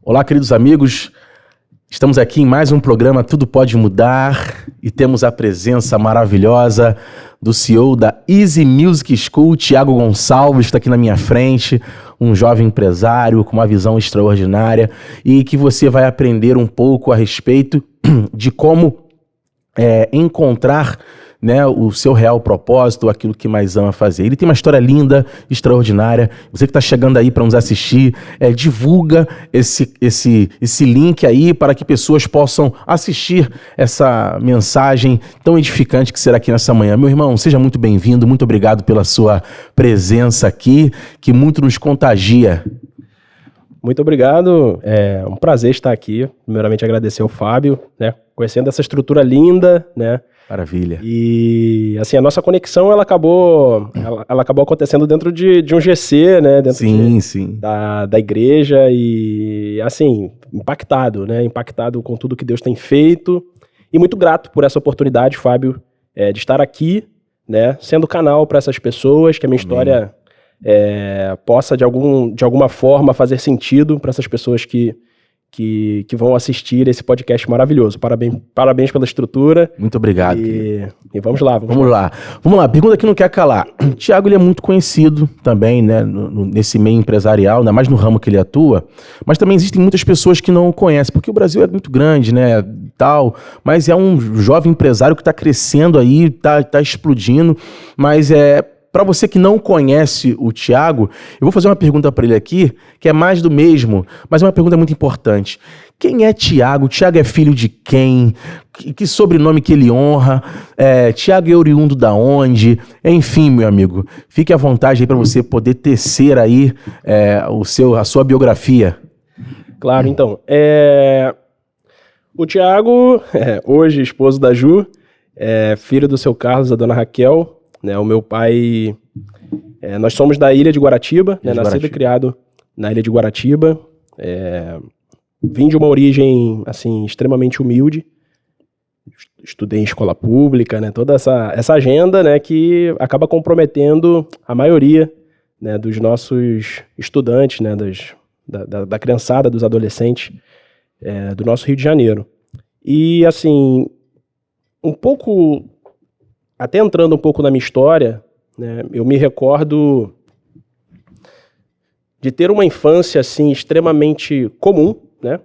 Olá, queridos amigos. Estamos aqui em mais um programa Tudo Pode Mudar e temos a presença maravilhosa do CEO da Easy Music School, Thiago Gonçalves, está aqui na minha frente, um jovem empresário com uma visão extraordinária e que você vai aprender um pouco a respeito de como encontrar, né, o seu real propósito, aquilo que mais ama fazer. Ele tem uma história linda, extraordinária. Você que está chegando aí para nos assistir, divulga esse link aí para que pessoas possam assistir essa mensagem tão edificante que será aqui nessa manhã. Meu irmão, seja muito bem-vindo, muito obrigado pela sua presença aqui, que muito nos contagia. Muito obrigado, é um prazer estar aqui. Primeiramente agradecer ao Fábio, né, conhecendo essa estrutura linda, né. Maravilha. E assim, a nossa conexão ela acabou acontecendo dentro de um GC, né, dentro sim. Da igreja e assim, impactado com tudo que Deus tem feito e muito grato por essa oportunidade, Fábio, de estar aqui, né, sendo canal para essas pessoas, que a minha história possa de alguma forma fazer sentido para essas pessoas que vão assistir esse podcast maravilhoso. Parabéns pela estrutura. Muito obrigado. E vamos lá. Vamos lá. Pergunta que não quer calar. O Thiago, ele é muito conhecido também, né, nesse meio empresarial, ainda mais no ramo que ele atua, mas também existem muitas pessoas que não o conhecem, porque o Brasil é muito grande, né, tal, mas é um jovem empresário que está crescendo aí, tá explodindo, mas para você que não conhece o Thiago, eu vou fazer uma pergunta para ele aqui, que é mais do mesmo, mas é uma pergunta muito importante. Quem é Thiago? Thiago é filho de quem? Que sobrenome que ele honra? Thiago é oriundo da onde? Enfim, meu amigo, fique à vontade aí para você poder tecer aí a sua biografia. Claro, então. O Thiago, hoje esposo da Ju, filho do seu Carlos, da dona Raquel, né, o meu pai, nós somos da Ilha de Guaratiba, né, nascido e criado na Ilha de Guaratiba, vim de uma origem assim, extremamente humilde, estudei em escola pública, né, toda essa agenda, né, que acaba comprometendo a maioria, né, dos nossos estudantes, né, da criançada, dos adolescentes do nosso Rio de Janeiro. E assim, até entrando um pouco na minha história, né, eu me recordo de ter uma infância assim, extremamente comum, né?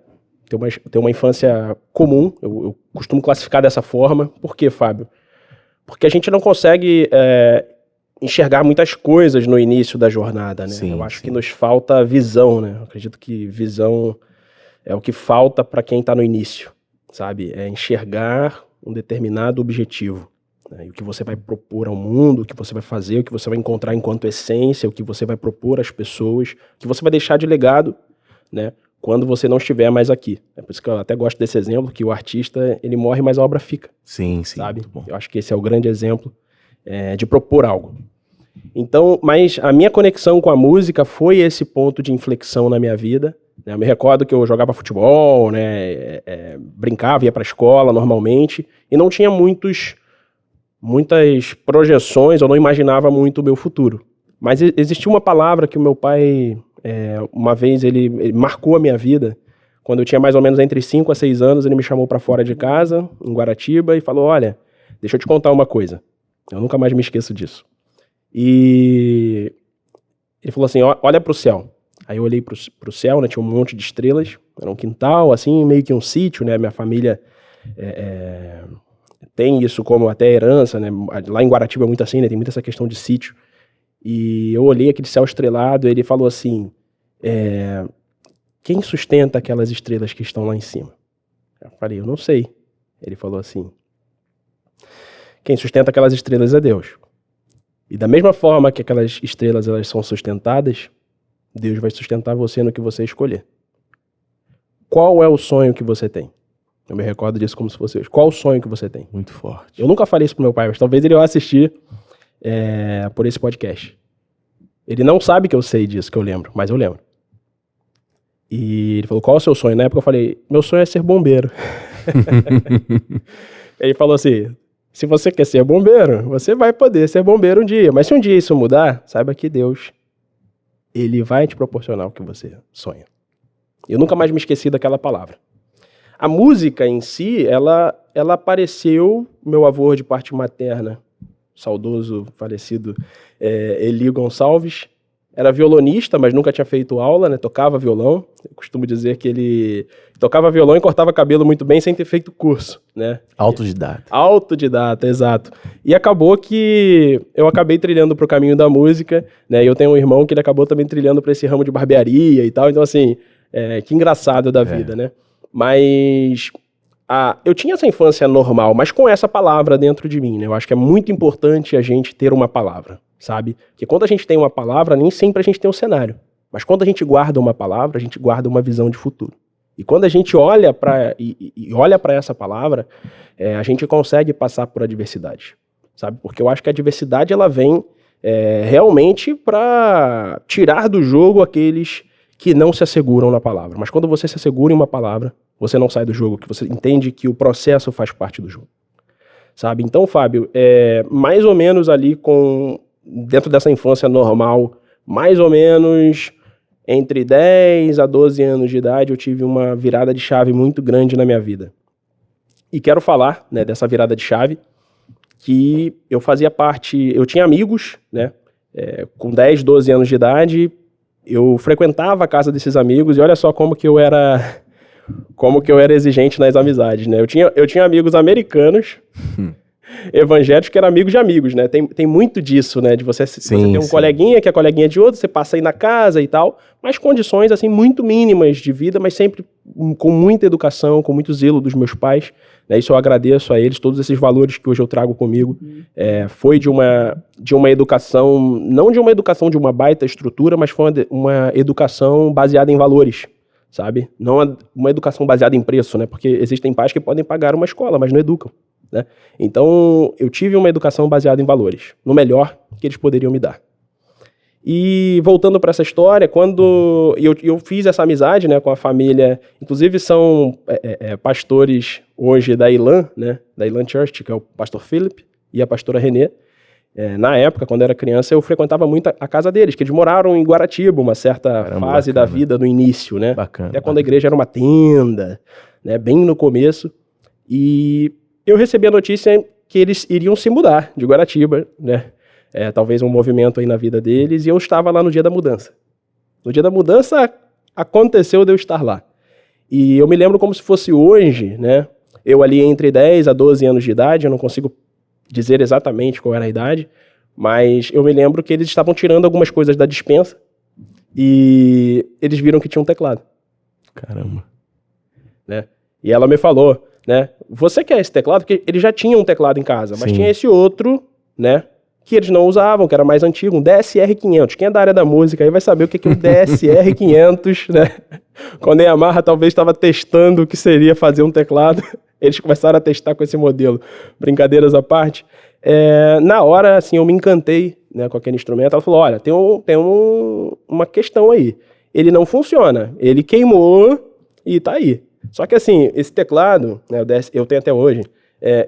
Ter uma infância comum, eu costumo classificar dessa forma. Por quê, Fábio? Porque a gente não consegue enxergar muitas coisas no início da jornada, né? Sim, eu acho que nos falta visão, né? Eu acredito que visão é o que falta para quem está no início, sabe? É enxergar um determinado objetivo. O que você vai propor ao mundo, o que você vai fazer, o que você vai encontrar enquanto essência, o que você vai propor às pessoas, o que você vai deixar de legado, né, quando você não estiver mais aqui. É por isso que eu até gosto desse exemplo, que o artista, ele morre, mas a obra fica. Sim. Sabe? Eu acho que esse é o grande exemplo de propor algo. Então, mas a minha conexão com a música foi esse ponto de inflexão na minha vida. Né? Eu me recordo que eu jogava futebol, né, brincava, ia para a escola normalmente, e não tinha muitas projeções, eu não imaginava muito o meu futuro. Mas existia uma palavra que o meu pai, uma vez, ele marcou a minha vida. Quando eu tinha mais ou menos entre 5 a 6 anos, ele me chamou para fora de casa, em Guaratiba, e falou: olha, deixa eu te contar uma coisa. Eu nunca mais me esqueço disso. E ele falou assim: olha para o céu. Aí eu olhei para o céu, né, tinha um monte de estrelas, era um quintal, assim, meio que um sítio, né, minha família tem isso como até herança, né? Lá em Guaratiba é muito assim, né? Tem muita essa questão de sítio. E eu olhei aquele céu estrelado e ele falou assim: quem sustenta aquelas estrelas que estão lá em cima? Eu falei: eu não sei. Ele falou assim: quem sustenta aquelas estrelas é Deus. E da mesma forma que aquelas estrelas elas são sustentadas, Deus vai sustentar você no que você escolher. Qual é o sonho que você tem? Eu me recordo disso como se fosse hoje. Qual o sonho que você tem? Muito forte. Eu nunca falei isso pro meu pai, mas talvez ele vá assistir por esse podcast. Ele não sabe que eu sei disso, que eu lembro, mas eu lembro. E ele falou: qual é o seu sonho? Na época eu falei: meu sonho é ser bombeiro. Ele falou assim: se você quer ser bombeiro, você vai poder ser bombeiro um dia. Mas se um dia isso mudar, saiba que Deus, ele vai te proporcionar o que você sonha. Eu nunca mais me esqueci daquela palavra. A música em si, ela apareceu, meu avô de parte materna, saudoso, falecido, Eli Gonçalves, era violonista, mas nunca tinha feito aula, né? Tocava violão. Eu costumo dizer que ele tocava violão e cortava cabelo muito bem sem ter feito curso, né? Autodidata. Autodidata, exato. E acabou que eu acabei trilhando pro caminho da música, né? E eu tenho um irmão que ele acabou também trilhando para esse ramo de barbearia e tal. Então, assim, que engraçado da vida, né? Mas eu tinha essa infância normal, mas com essa palavra dentro de mim, né? Eu acho que é muito importante a gente ter uma palavra, sabe? Porque quando a gente tem uma palavra, nem sempre a gente tem um cenário. Mas quando a gente guarda uma palavra, a gente guarda uma visão de futuro. E quando a gente olha para essa palavra, a gente consegue passar por adversidade, sabe? Porque eu acho que a adversidade ela vem realmente para tirar do jogo aqueles que não se asseguram na palavra. Mas quando você se assegura em uma palavra, você não sai do jogo, que você entende que o processo faz parte do jogo, sabe? Então, Fábio, mais ou menos ali dentro dessa infância normal, mais ou menos entre 10 a 12 anos de idade, eu tive uma virada de chave muito grande na minha vida. E quero falar, né, dessa virada de chave, que eu fazia parte, eu tinha amigos, né, com 10, 12 anos de idade, eu frequentava a casa desses amigos e olha só como que eu era exigente nas amizades, né? Eu tinha amigos americanos, evangélicos, que eram amigos de amigos, né? Tem muito disso, né? De você ter um coleguinha que é coleguinha de outro, você passa aí na casa e tal, mas condições, assim, muito mínimas de vida, mas sempre com muita educação, com muito zelo dos meus pais, né? Isso eu agradeço a eles, todos esses valores que hoje eu trago comigo, foi de uma educação, não de uma educação de uma baita estrutura, mas foi uma educação baseada em valores, sabe? Não uma educação baseada em preço, né? Porque existem pais que podem pagar uma escola, mas não educam, né? Então, eu tive uma educação baseada em valores, no melhor que eles poderiam me dar. E voltando para essa história, quando eu fiz essa amizade, né, com a família, inclusive são pastores hoje da Ilan, né, da Ilan Church, que é o pastor Philip e a pastora Renê. Na época, quando eu era criança, eu frequentava muito a casa deles, que eles moraram em Guaratiba, uma certa fase da vida no início, né? Até quando a igreja era uma tenda, né, bem no começo. E eu recebi a notícia que eles iriam se mudar de Guaratiba, né? Talvez um movimento aí na vida deles, e eu estava lá no dia da mudança. No dia da mudança, aconteceu de eu estar lá. E eu me lembro como se fosse hoje, né? Eu ali entre 10 a 12 anos de idade, eu não consigo dizer exatamente qual era a idade, mas eu me lembro que eles estavam tirando algumas coisas da despensa e eles viram que tinha um teclado. Caramba. Né? E ela me falou, né? Você quer esse teclado? Porque eles já tinham um teclado em casa, mas tinha esse outro, né? Que eles não usavam, que era mais antigo, um DSR-500. Quem é da área da música aí vai saber o que é o DSR-500, né? Quando a Yamaha talvez estava testando o que seria fazer um teclado, eles começaram a testar com esse modelo. Brincadeiras à parte. Na hora, assim, eu me encantei, né, com aquele instrumento. Ela falou, olha, tem uma questão aí. Ele não funciona. Ele queimou e tá aí. Só que, assim, esse teclado, né, eu tenho até hoje,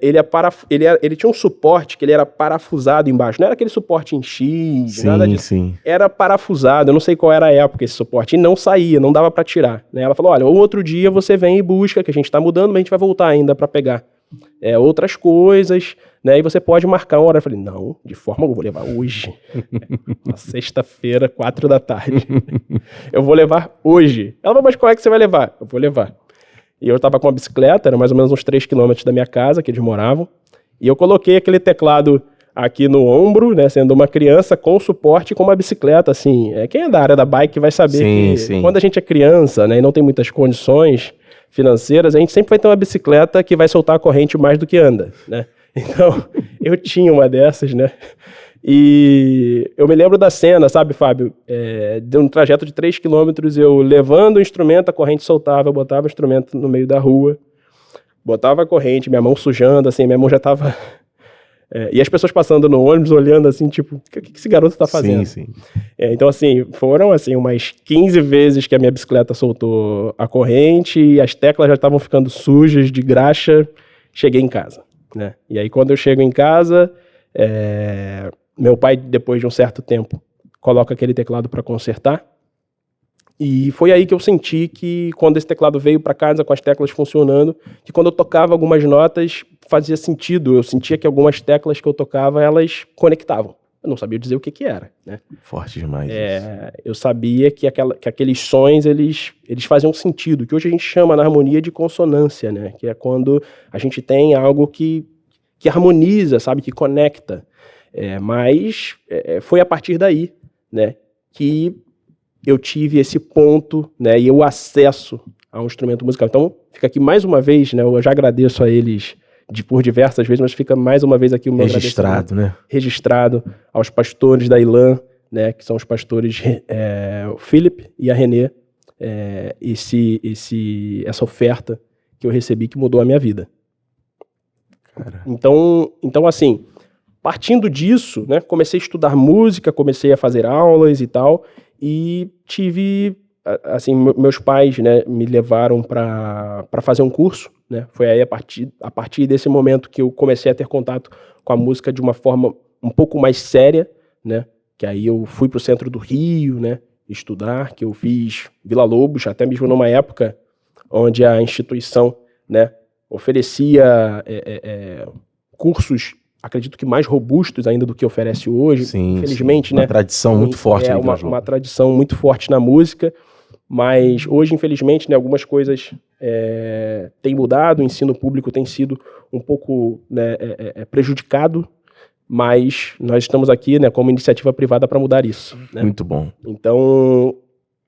ele tinha um suporte que ele era parafusado embaixo. Não era aquele suporte em X, nada disso. Sim. Era parafusado. Eu não sei qual era a época esse suporte. E não saía, não dava para tirar. Né? Ela falou, olha, outro dia você vem e busca, que a gente tá mudando, mas a gente vai voltar ainda para pegar outras coisas, né? E você pode marcar uma hora. Eu falei, não, de forma alguma, eu vou levar hoje. Na sexta-feira, 4 da tarde. Eu vou levar hoje. Ela falou, mas qual é que você vai levar? Eu vou levar. E eu estava com uma bicicleta, era mais ou menos uns 3 quilômetros da minha casa, que eles moravam, e eu coloquei aquele teclado aqui no ombro, né, sendo uma criança com suporte com uma bicicleta, assim. Quem é da área da bike vai saber que quando a gente é criança, né, e não tem muitas condições financeiras, a gente sempre vai ter uma bicicleta que vai soltar a corrente mais do que anda, né. Então, eu tinha uma dessas, né. E eu me lembro da cena, sabe, Fábio? De um trajeto de 3 quilômetros, eu levando o instrumento, a corrente soltava, eu botava o instrumento no meio da rua, botava a corrente, minha mão sujando, assim, minha mão já tava... e as pessoas passando no ônibus, olhando assim, tipo, o que esse garoto tá fazendo? Sim. Então, assim, foram assim, umas 15 vezes que a minha bicicleta soltou a corrente e as teclas já estavam ficando sujas, de graxa, cheguei em casa, né? E aí, quando eu chego em casa... Meu pai, depois de um certo tempo, coloca aquele teclado para consertar. E foi aí que eu senti que, quando esse teclado veio para casa com as teclas funcionando, que quando eu tocava algumas notas, fazia sentido. Eu sentia que algumas teclas que eu tocava, elas conectavam. Eu não sabia dizer o que era, né? Forte demais. Eu sabia que aqueles sons, eles faziam sentido, que hoje a gente chama na harmonia de consonância, né? Que é quando a gente tem algo que harmoniza, sabe? Que conecta. Mas foi a partir daí, né? Que eu tive esse ponto, né, e o acesso a um instrumento musical. Então, fica aqui mais uma vez, né, eu já agradeço a eles por diversas vezes, mas fica mais uma vez aqui o meu registrado, né? Registrado aos pastores da ILAN, né, que são os pastores o Philip e a Renê, essa oferta que eu recebi que mudou a minha vida. Cara. Então, assim, partindo disso, né, comecei a estudar música, comecei a fazer aulas e tal, e tive, assim, meus pais, né, me levaram para fazer um curso, né, foi aí a partir desse momento que eu comecei a ter contato com a música de uma forma um pouco mais séria, né, que aí eu fui para o centro do Rio, né, estudar, que eu fiz Vila Lobos, até mesmo numa época onde a instituição, né, oferecia cursos, acredito que mais robustos ainda do que oferece hoje. Sim, infelizmente, sim. Uma tradição muito forte. Uma tradição muito forte na música, mas hoje, infelizmente, né, algumas coisas têm mudado, o ensino público tem sido um pouco, né, prejudicado, mas nós estamos aqui, né, como iniciativa privada para mudar isso. Né? Muito bom. Então,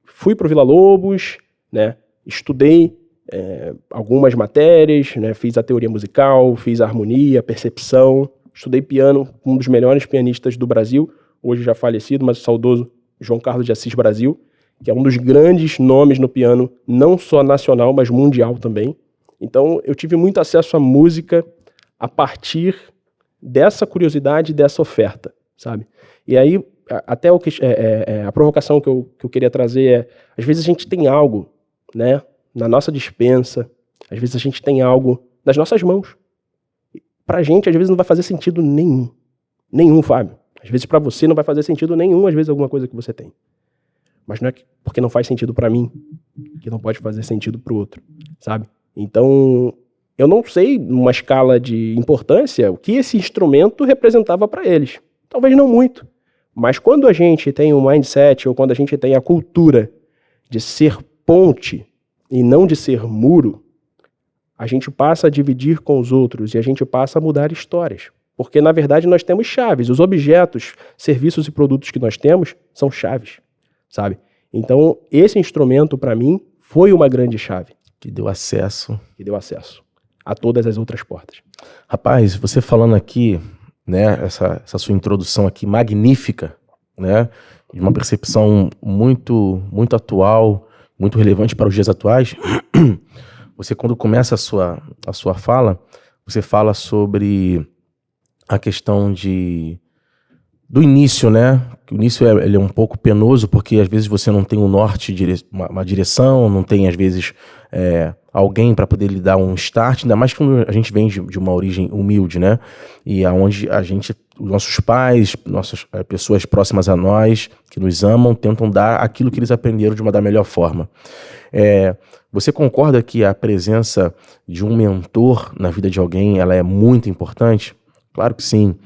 fui para o Vila Lobos, né, estudei algumas matérias, né, fiz a teoria musical, fiz a harmonia, percepção, estudei piano com um dos melhores pianistas do Brasil, hoje já falecido, mas o saudoso João Carlos de Assis Brasil, que é um dos grandes nomes no piano, não só nacional, mas mundial também. Então, eu tive muito acesso à música a partir dessa curiosidade, dessa oferta, sabe? E aí, até a provocação que eu queria trazer às vezes a gente tem algo, né, na nossa despensa, às vezes a gente tem algo nas nossas mãos. Pra gente, às vezes, não vai fazer sentido nenhum. Nenhum, Fábio. Às vezes, pra você, não vai fazer sentido nenhum, às vezes, alguma coisa que você tem. Mas não é porque não faz sentido pra mim que não pode fazer sentido pro outro, sabe? Então, eu não sei, numa escala de importância, o que esse instrumento representava pra eles. Talvez não muito. Mas quando a gente tem um mindset, ou quando a gente tem a cultura de ser ponte e não de ser muro, a gente passa a dividir com os outros e a gente passa a mudar histórias. Porque, na verdade, nós temos chaves. Os objetos, serviços e produtos que nós temos são chaves, sabe? Então, esse instrumento, para mim, foi uma grande chave. Que deu acesso. A todas as outras portas. Rapaz, você falando aqui, né, essa sua introdução aqui magnífica, né, de uma percepção muito, muito atual, muito relevante para os dias atuais. Você, quando começa a sua fala, você fala sobre a questão do início, né? O início ele é um pouco penoso, porque às vezes você não tem um norte, uma direção, não tem às vezes alguém para poder lhe dar um start, ainda mais quando a gente vem de uma origem humilde, né? E aonde os nossos pais, nossas pessoas próximas a nós, que nos amam, tentam dar aquilo que eles aprenderam da melhor forma. Você concorda que a presença de um mentor na vida de alguém, ela é muito importante? Claro que sim,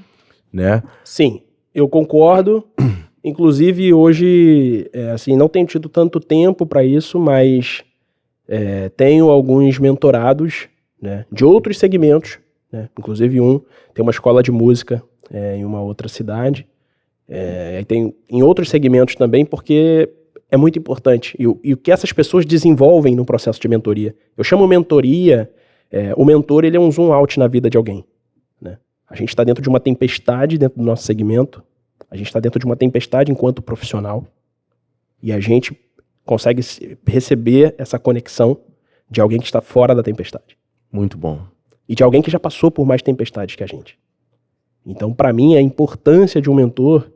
né? Sim, eu concordo. Inclusive, hoje, assim, não tenho tido tanto tempo para isso, mas tenho alguns mentorados, né, de outros segmentos, né? Inclusive tem uma escola de música em uma outra cidade, e tem em outros segmentos também, porque é muito importante. E o que essas pessoas desenvolvem no processo de mentoria. Eu chamo mentoria, o mentor, ele é um zoom out na vida de alguém, né? A gente está dentro de uma tempestade dentro do nosso segmento, a gente está dentro de uma tempestade enquanto profissional, e a gente consegue receber essa conexão de alguém que está fora da tempestade. Muito bom. E de alguém que já passou por mais tempestades que a gente. Então, para mim, a importância de um mentor,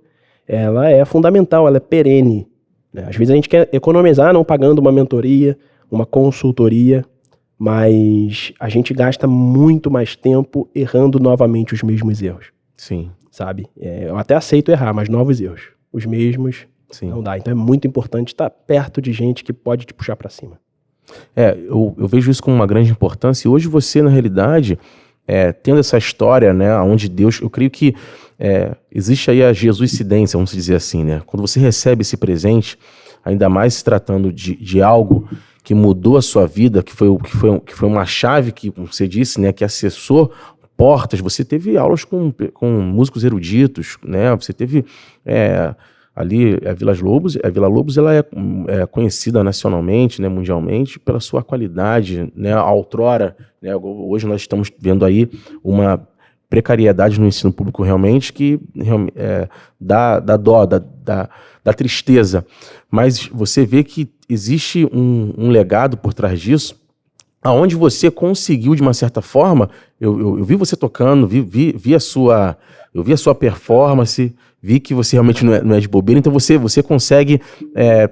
ela é fundamental, ela é perene, né? Às vezes a gente quer economizar não pagando uma mentoria, uma consultoria, mas a gente gasta muito mais tempo errando novamente os mesmos erros. Sim. Sabe? Eu até aceito errar, mas novos erros. Os mesmos Sim. Não dá. Então é muito importante estar perto de gente que pode te puxar para cima. Eu vejo isso com uma grande importância. E hoje você, na realidade, tendo essa história, né, onde Deus, eu creio que existe aí a jesuicidência, vamos dizer assim, né? Quando você recebe esse presente, ainda mais se tratando de algo que mudou a sua vida, que foi uma chave que, como você disse, né, que acessou portas. Você teve aulas com músicos eruditos, né? Você teve ali a Vila Lobos, ela é conhecida nacionalmente, né, mundialmente, pela sua qualidade, né? A outrora, né? Hoje nós estamos vendo aí uma precariedade no ensino público realmente que dá dó, dá tristeza. Mas você vê que existe um legado por trás disso, aonde você conseguiu, de uma certa forma, eu vi você tocando, vi a sua performance, vi que você realmente não é de bobeira, então você consegue,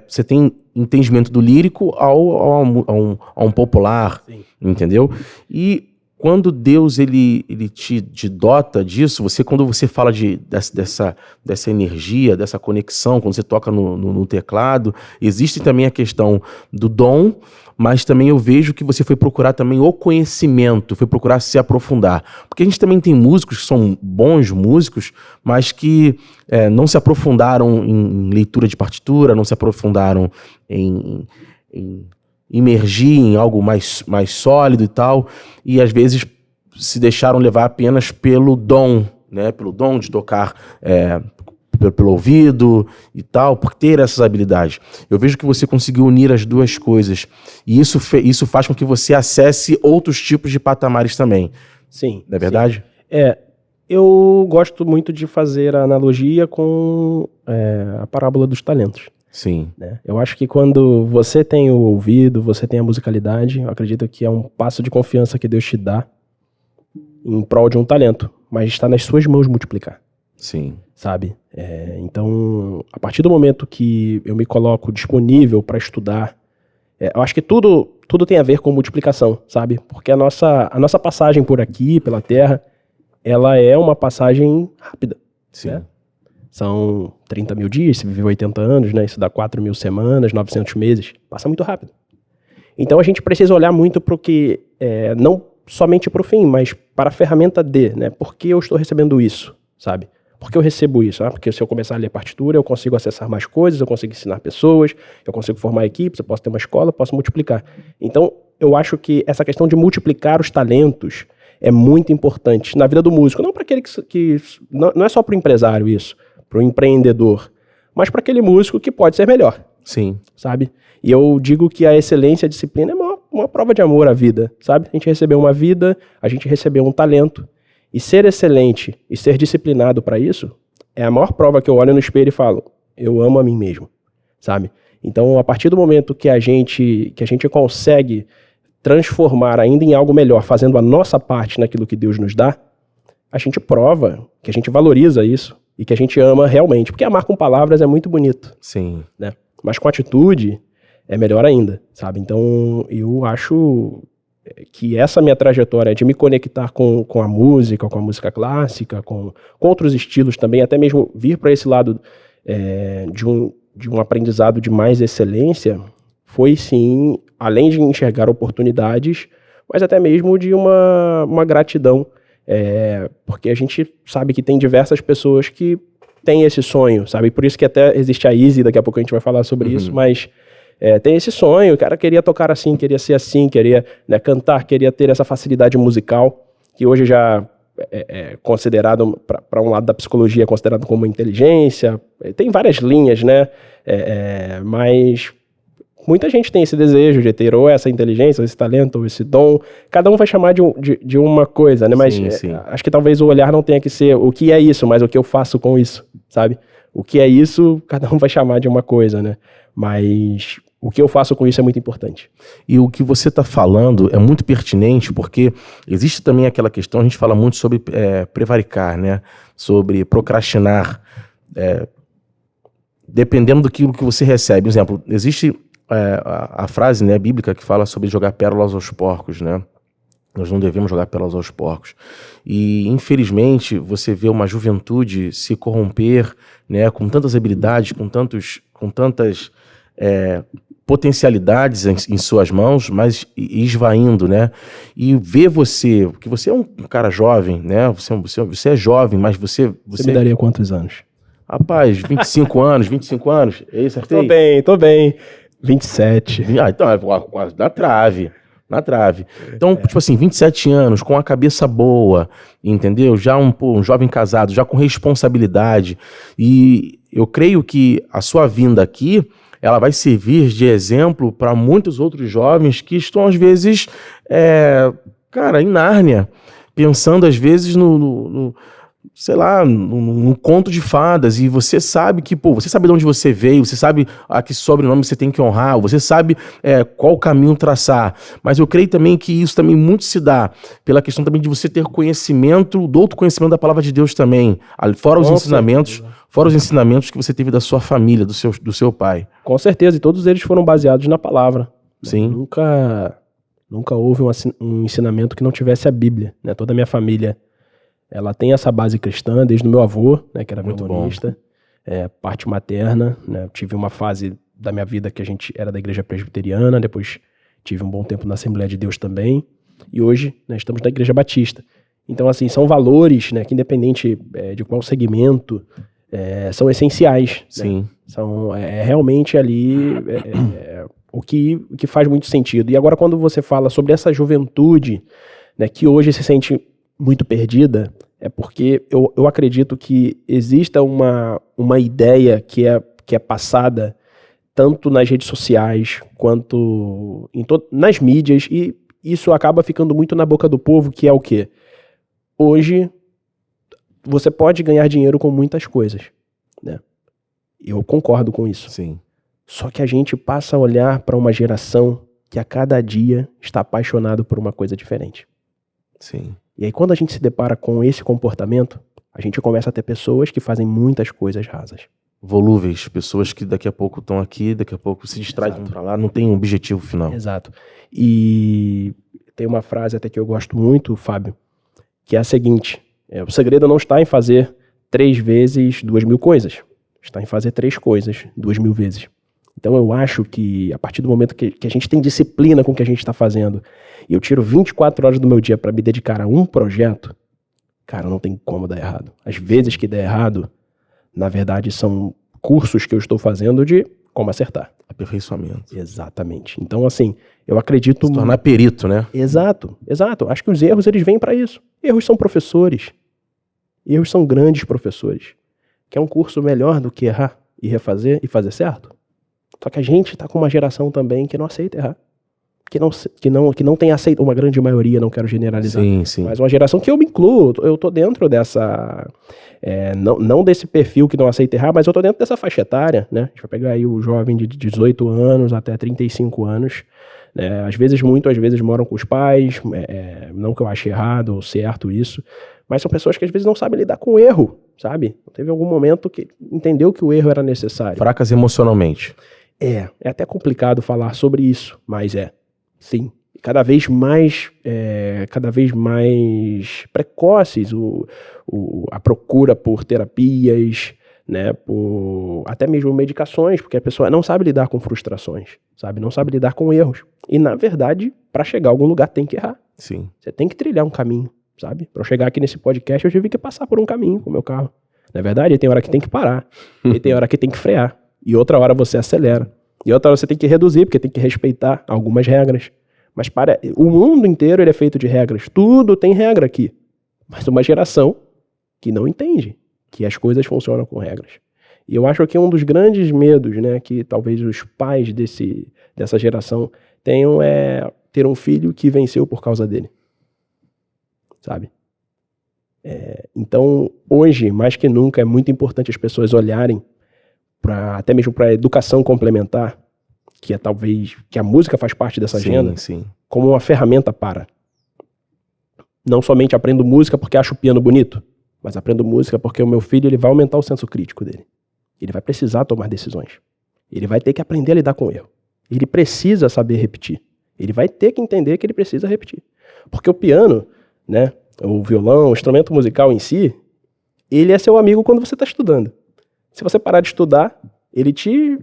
você tem entendimento do lírico a um popular, sim, entendeu? E quando Deus ele te dota disso, quando você fala dessa energia, dessa conexão, quando você toca no teclado, existe também a questão do dom, mas também eu vejo que você foi procurar também o conhecimento, foi procurar se aprofundar. Porque a gente também tem músicos que são bons músicos, mas que não se aprofundaram em leitura de partitura, não se aprofundaram em imergir em algo mais sólido e tal, e às vezes se deixaram levar apenas pelo dom, né? Pelo dom de tocar pelo ouvido e tal, por ter essas habilidades. Eu vejo que você conseguiu unir as duas coisas, e isso faz com que você acesse outros tipos de patamares também. Sim. Não é verdade? Sim. Eu gosto muito de fazer a analogia com a parábola dos talentos. Sim. Né? Eu acho que quando você tem o ouvido, você tem a musicalidade, eu acredito que é um passo de confiança que Deus te dá em prol de um talento, mas está nas suas mãos multiplicar. Sim. Sabe? Então, a partir do momento que eu me coloco disponível para estudar, eu acho que tudo tem a ver com multiplicação, sabe? Porque a nossa passagem por aqui, pela Terra, ela é uma passagem rápida. Sim. Né? São 30 mil dias, se vive 80 anos, né? Isso dá 4 mil semanas, 900 meses. Passa muito rápido. Então a gente precisa olhar muito para o que, não somente para o fim, mas para a ferramenta D, né? Por que eu estou recebendo isso, sabe? Por que eu recebo isso? Porque se eu começar a ler partitura, eu consigo acessar mais coisas, eu consigo ensinar pessoas, eu consigo formar equipes, eu posso ter uma escola, eu posso multiplicar. Então eu acho que essa questão de multiplicar os talentos é muito importante na vida do músico. Não para aquele que não é só para o empresário isso, para o empreendedor, mas para aquele músico que pode ser melhor. Sim. Sabe? E eu digo que a excelência, a disciplina é uma prova de amor à vida, sabe? A gente recebeu uma vida, a gente recebeu um talento, e ser excelente e ser disciplinado para isso é a maior prova que eu olho no espelho e falo, eu amo a mim mesmo, sabe? Então, a partir do momento que a gente consegue transformar ainda em algo melhor, fazendo a nossa parte naquilo que Deus nos dá, a gente prova que a gente valoriza isso e que a gente ama realmente. Porque amar com palavras é muito bonito. Sim. Né? Mas com atitude é melhor ainda, sabe? Então, eu acho que essa minha trajetória de me conectar com a música clássica, com outros estilos também, até mesmo vir para esse lado de um aprendizado de mais excelência, foi sim, além de enxergar oportunidades, mas até mesmo de uma gratidão. Porque a gente sabe que tem diversas pessoas que têm esse sonho, sabe? Por isso que até existe a Easy, daqui a pouco a gente vai falar sobre isso, mas tem esse sonho, o cara queria tocar assim, queria ser assim, queria, né, cantar, queria ter essa facilidade musical, que hoje já é considerado, para um lado da psicologia, é considerado como inteligência, tem várias linhas, né? Mas muita gente tem esse desejo de ter ou essa inteligência, ou esse talento, ou esse dom. Cada um vai chamar de uma coisa, né? Mas sim. Acho que talvez o olhar não tenha que ser o que é isso, mas o que eu faço com isso, sabe? O que é isso, cada um vai chamar de uma coisa, né? Mas o que eu faço com isso é muito importante. E o que você está falando é muito pertinente, porque existe também aquela questão, a gente fala muito sobre prevaricar, né? Sobre procrastinar, dependendo do que você recebe. Por exemplo, existe a frase, né, bíblica que fala sobre jogar pérolas aos porcos, né? Nós não devemos jogar pérolas aos porcos. E, infelizmente, você vê uma juventude se corromper, né, com tantas habilidades, com com tantas potencialidades em suas mãos, mas esvaindo, né? E ver você, porque você é um cara jovem, né? Você é jovem, mas você me daria quantos anos? Rapaz, 25 anos, 25 anos, é isso? Tô bem. 27. Então, na trave. Então, tipo assim, 27 anos, com a cabeça boa, entendeu? Já um jovem casado, já com responsabilidade. E eu creio que a sua vinda aqui, ela vai servir de exemplo para muitos outros jovens que estão, às vezes, em Nárnia, pensando, às vezes, sei lá, num conto de fadas, e você sabe que, você sabe de onde você veio, você sabe a que sobrenome você tem que honrar, você sabe qual caminho traçar, mas eu creio também que isso também muito se dá pela questão também de você ter conhecimento, do autoconhecimento da palavra de Deus também, fora os ensinamentos que você teve da sua família, do seu pai. Com certeza, e todos eles foram baseados na palavra. Sim. Nunca houve um ensinamento que não tivesse a Bíblia, né? Toda a minha família, ela tem essa base cristã, desde o meu avô, né, que era violonista, parte materna, né? Tive uma fase da minha vida que a gente era da igreja presbiteriana, depois tive um bom tempo na Assembleia de Deus também, e hoje, né, estamos na Igreja Batista. Então, assim, são valores, né, que independente de qual segmento, são essenciais. Sim. Né? São realmente ali o que faz muito sentido. E agora, quando você fala sobre essa juventude, né, que hoje se sente muito perdida, é porque eu acredito que exista uma ideia que é passada tanto nas redes sociais quanto nas mídias, e isso acaba ficando muito na boca do povo, que é o quê? Hoje você pode ganhar dinheiro com muitas coisas, né? Eu concordo com isso. Sim. Só que a gente passa a olhar para uma geração que a cada dia está apaixonado por uma coisa diferente. Sim. E aí, quando a gente se depara com esse comportamento, a gente começa a ter pessoas que fazem muitas coisas rasas. Volúveis, pessoas que daqui a pouco estão aqui, daqui a pouco se distraem para lá, não tem um objetivo final. Exato. E tem uma frase até que eu gosto muito, Fábio, que é a seguinte: o segredo não está em fazer 3 vezes 2.000 coisas, está em fazer 3 coisas 2.000 vezes. Então eu acho que a partir do momento que a gente tem disciplina com o que a gente está fazendo, e eu tiro 24 horas do meu dia para me dedicar a um projeto, cara, não tem como dar errado. Às vezes que der errado, na verdade são cursos que eu estou fazendo de como acertar. Aperfeiçoamento. Exatamente. Então, assim, eu acredito... Se tornar perito, né? Exato. Acho que os erros, eles vêm para isso. Erros são professores. Erros são grandes professores. Quer um curso melhor do que errar e refazer e fazer certo? Só que a gente está com uma geração também que não aceita errar. Que não tem aceito, uma grande maioria, não quero generalizar. Sim. Mas uma geração que eu me incluo, eu tô dentro dessa... não desse perfil que não aceita errar, mas eu tô dentro dessa faixa etária, né? A gente vai pegar aí o jovem de 18 anos até 35 anos, né? Às vezes moram com os pais, não que eu ache errado ou certo isso, mas são pessoas que às vezes não sabem lidar com o erro, sabe? Teve algum momento que entendeu que o erro era necessário. Fracas emocionalmente. É até complicado falar sobre isso, mas sim. Cada vez mais precoces a procura por terapias, né, por até mesmo medicações, porque a pessoa não sabe lidar com frustrações, sabe? Não sabe lidar com erros. E, na verdade, para chegar a algum lugar tem que errar. Sim. Você tem que trilhar um caminho, sabe? Para eu chegar aqui nesse podcast, eu tive que passar por um caminho com o meu carro. Na verdade, tem hora que tem que parar, e tem hora que tem que frear, e outra hora você acelera, e outra hora você tem que reduzir, porque tem que respeitar algumas regras. Mas o mundo inteiro ele é feito de regras. Tudo tem regra aqui. Mas uma geração que não entende que as coisas funcionam com regras. E eu acho que um dos grandes medos, né, que talvez os pais dessa geração tenham é ter um filho que venceu por causa dele. Sabe? Então, hoje, mais que nunca, é muito importante as pessoas olharem até mesmo para a educação complementar, que é talvez que a música faz parte dessa agenda, sim. Como uma ferramenta para. Não somente aprendo música porque acho o piano bonito, mas aprendo música porque o meu filho ele vai aumentar o senso crítico dele. Ele vai precisar tomar decisões. Ele vai ter que aprender a lidar com o erro. Ele precisa saber repetir. Ele vai ter que entender que ele precisa repetir. Porque o piano, né, o violão, o instrumento musical em si, ele é seu amigo quando você está estudando. Se você parar de estudar, ele te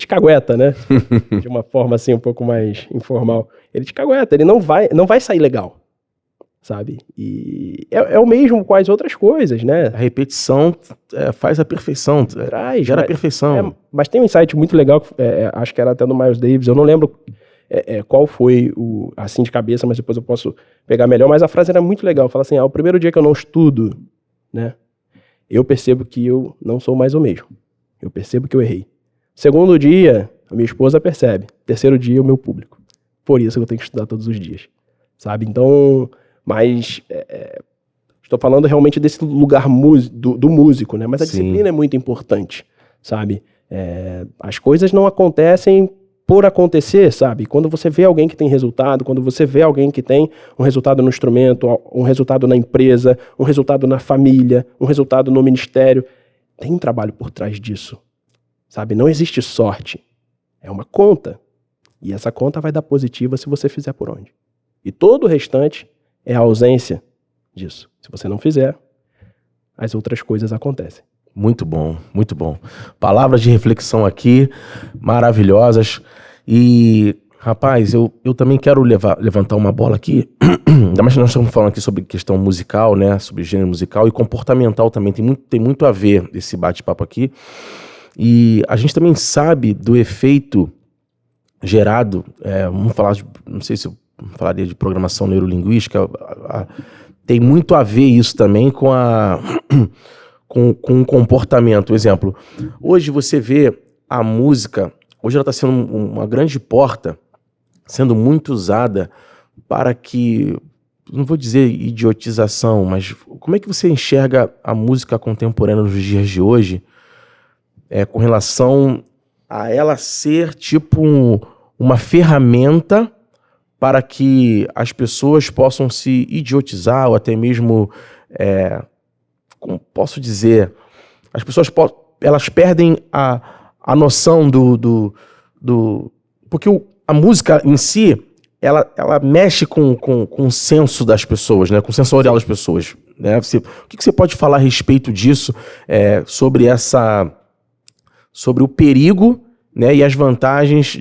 cagueta, né? De uma forma assim um pouco mais informal. Ele te cagueta, ele não vai sair legal, sabe? E é o mesmo com as outras coisas, né? A repetição faz a perfeição, gera a perfeição. Mas tem um insight muito legal, acho que era até do Miles Davis, eu não lembro qual foi assim de cabeça, mas depois eu posso pegar melhor, mas a frase era muito legal, fala assim, o primeiro dia que eu não estudo, né? Eu percebo que eu não sou mais o mesmo. Eu percebo que eu errei. Segundo dia, a minha esposa percebe. Terceiro dia, o meu público. Por isso que eu tenho que estudar todos os dias. Sabe? Então, mas estou falando realmente desse lugar do músico, né? Mas a disciplina é muito importante, sabe? As coisas não acontecem por acontecer, sabe? Quando você vê alguém que tem resultado, quando você vê alguém que tem um resultado no instrumento, um resultado na empresa, um resultado na família, um resultado no ministério, tem um trabalho por trás disso, sabe? Não existe sorte. É uma conta. E essa conta vai dar positiva se você fizer por onde. E todo o restante é a ausência disso. Se você não fizer, as outras coisas acontecem. Muito bom, muito bom. Palavras de reflexão aqui, maravilhosas. E, rapaz, eu também quero levantar uma bola aqui. Ainda mais que nós estamos falando aqui sobre questão musical, né? Sobre gênero musical e comportamental também. Tem muito a ver esse bate-papo aqui. E a gente também sabe do efeito gerado, vamos falar não sei se eu falaria de programação neurolinguística, tem muito a ver isso também com o comportamento. Exemplo, hoje você vê a música, hoje ela está sendo uma grande porta, sendo muito usada para que, não vou dizer idiotização, mas como é que você enxerga a música contemporânea nos dias de hoje, com relação a ela ser tipo uma ferramenta para que as pessoas possam se idiotizar ou até mesmo, como posso dizer, as pessoas elas perdem a noção porque a música em si, ela mexe com o senso das pessoas, né? Com o sensorial das pessoas, né? O que você pode falar a respeito disso, sobre o perigo, né, e as vantagens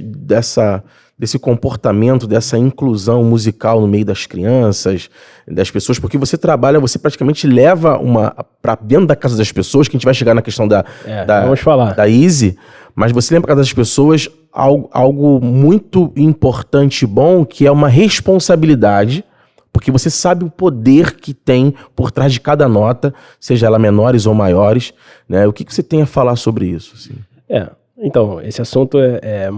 desse comportamento, dessa inclusão musical no meio das crianças, das pessoas, porque você praticamente leva para dentro da casa das pessoas, que a gente vai chegar na questão vamos falar. Da Easy, mas você leva para casa das pessoas algo muito importante e bom, que é uma responsabilidade, porque você sabe o poder que tem por trás de cada nota, seja ela menores ou maiores, né? O que você tem a falar sobre isso? Assim? Então, esse assunto é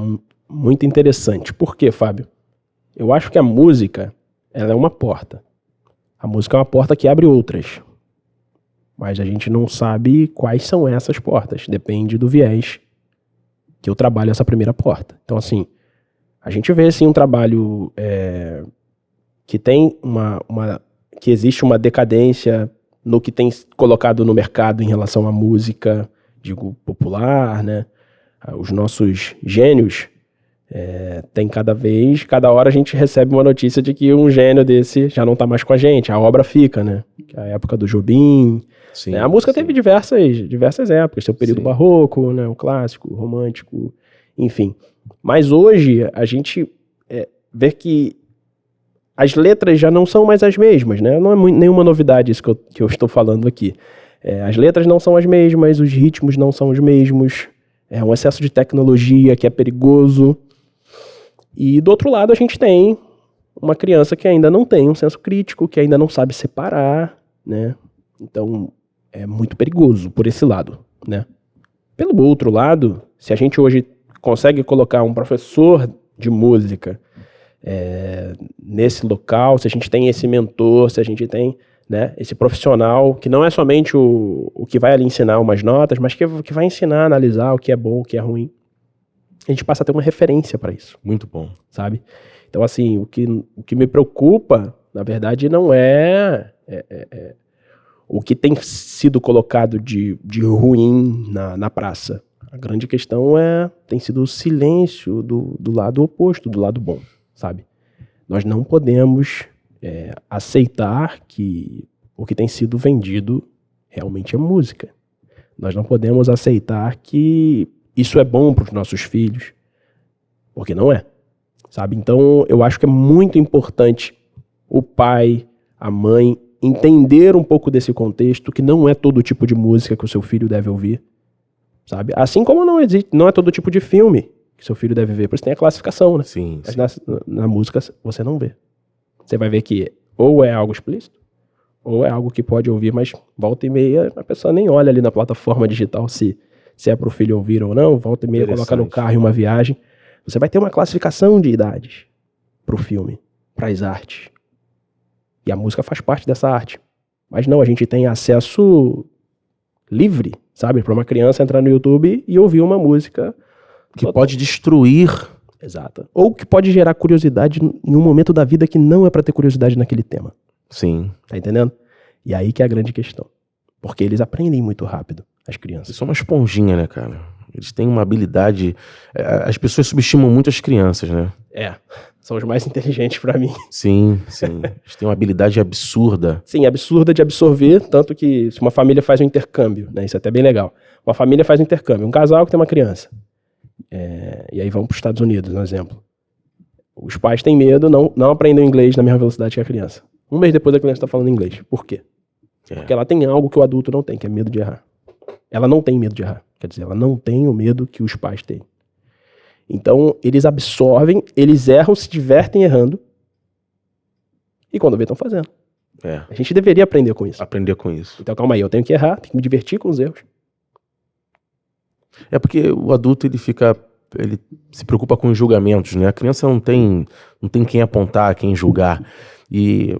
muito interessante. Por quê, Fábio? Eu acho que a música, ela é uma porta. A música é uma porta que abre outras. Mas a gente não sabe quais são essas portas. Depende do viés que eu trabalho essa primeira porta. Então, assim, a gente vê, assim, um trabalho que tem que existe uma decadência no que tem colocado no mercado em relação à música, digo, popular, né? Os nossos gênios, tem cada hora a gente recebe uma notícia de que um gênio desse já não está mais com a gente, a obra fica, né? Que é a época do Jobim. Sim, né? A música teve diversas épocas, tem o período barroco, né? O clássico, o romântico, enfim. Mas hoje a gente vê que as letras já não são mais as mesmas, né? Não é nenhuma novidade isso que eu estou falando aqui. As letras não são as mesmas, os ritmos não são os mesmos, é um excesso de tecnologia que é perigoso. E do outro lado a gente tem uma criança que ainda não tem um senso crítico, que ainda não sabe separar, né? Então é muito perigoso por esse lado, né? Pelo outro lado, se a gente hoje consegue colocar um professor de música nesse local, se a gente tem esse mentor, se a gente tem, né, esse profissional que não é somente o que vai ali ensinar umas notas, mas que vai ensinar a analisar o que é bom, o que é ruim, a gente passa a ter uma referência para isso. Muito bom. Sabe? Então, assim, o que me preocupa, na verdade, não é o que tem sido colocado de ruim na praça. A grande questão tem sido o silêncio do lado oposto, do lado bom, sabe? Nós não podemos aceitar que o que tem sido vendido realmente é música. Nós não podemos aceitar que isso é bom para os nossos filhos, porque não é, sabe? Então, eu acho que é muito importante o pai, a mãe, entender um pouco desse contexto, que não é todo tipo de música que o seu filho deve ouvir, sabe? Assim como não é todo tipo de filme que seu filho deve ver, por isso tem a classificação, né? Sim, sim. Na música você não vê. Você vai ver que ou é algo explícito, ou é algo que pode ouvir, mas volta e meia a pessoa nem olha ali na plataforma digital se é pro filho ouvir ou não, volta e meia coloca no carro em uma viagem. Você vai ter uma classificação de idades pro filme, pras artes. E a música faz parte dessa arte. Mas não, a gente tem acesso livre, sabe? Para uma criança entrar no YouTube e ouvir uma música que pode destruir. Exato. Ou que pode gerar curiosidade em um momento da vida que não é para ter curiosidade naquele tema. Sim. Tá entendendo? E aí que é a grande questão. Porque eles aprendem muito rápido, as crianças. Eles são uma esponjinha, né, cara? Eles têm uma habilidade... As pessoas subestimam muito as crianças, né? São os mais inteligentes pra mim. Sim, sim. Eles têm uma habilidade absurda. Sim, absurda de absorver, tanto que se uma família faz um intercâmbio, né? Isso é até bem legal. Uma família faz um intercâmbio, um casal que tem uma criança. E aí vão para os Estados Unidos, um exemplo. Os pais têm medo, não aprendem inglês na mesma velocidade que a criança. Um mês depois a criança está falando inglês. Por quê? Porque ela tem algo que o adulto não tem, que é medo de errar. Ela não tem medo de errar. Quer dizer, ela não tem o medo que os pais têm. Então, eles absorvem, eles erram, se divertem errando. E quando vê, estão fazendo. A gente deveria aprender com isso. Aprender com isso. Então, calma aí, eu tenho que errar, tenho que me divertir com os erros. É porque o adulto, ele se preocupa com os julgamentos, né? A criança não tem quem apontar, quem julgar. E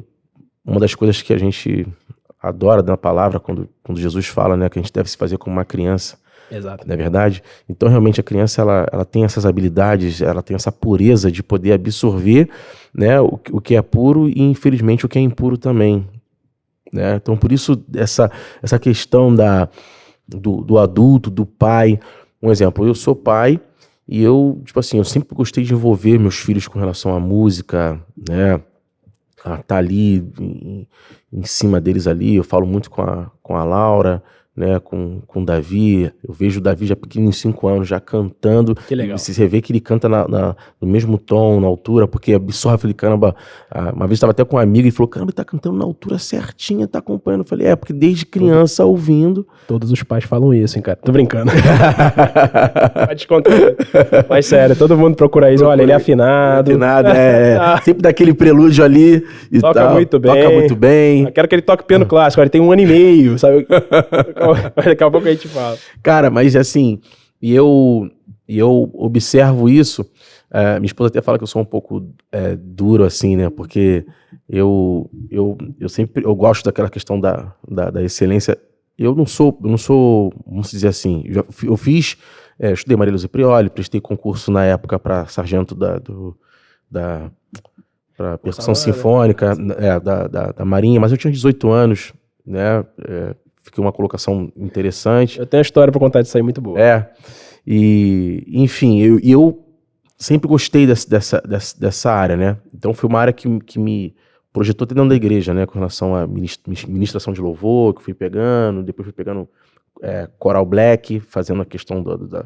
uma das coisas que a gente adora na palavra, quando Jesus fala, né, que a gente deve se fazer como uma criança. Exato. Não é verdade? Então, realmente, a criança, ela tem essas habilidades, ela tem essa pureza de poder absorver, né, o que é puro e, infelizmente, o que é impuro também. Né? Então, por isso, essa questão do adulto, do pai. Um exemplo, eu sou pai e eu sempre gostei de envolver meus filhos com relação à música, né? A tá ali em cima deles ali. Eu falo muito com a Laura, né, com o Davi. Eu vejo o Davi já pequenininho, 5 anos, já cantando. Que legal. E você vê que ele canta no mesmo tom, na altura, porque absorve. Eu falei, caramba, uma vez eu estava até com um amigo e falou, caramba, ele tá cantando na altura certinha, tá acompanhando. Eu falei, porque desde criança ouvindo. Todos os pais falam isso, hein, cara. Tô brincando. Pode contar. Mas sério, todo mundo procura isso. Olha, ele é afinado. Sempre daquele prelúdio ali e toca tal. Muito bem. Toca muito bem. Eu quero que ele toque piano clássico. Ele tem 1 ano e meio, sabe? Daqui a pouco a gente fala. Cara, mas assim, e eu observo isso. Minha esposa até fala que eu sou um pouco duro, assim, né? Porque eu sempre gosto daquela questão da excelência. Eu não sou, vamos dizer assim, eu fiz, estudei Maria Lúcia Prioli, prestei concurso na época para sargento pra percussão sinfônica da Marinha, mas eu tinha 18 anos, né? Fiquei uma colocação interessante. Eu tenho uma história pra contar disso aí muito boa. E enfim, eu sempre gostei dessa área, né? Então foi uma área que me projetou até dentro da igreja, né? Com relação à ministração de louvor, que fui pegando, depois fui pegando Coral Black, fazendo a questão da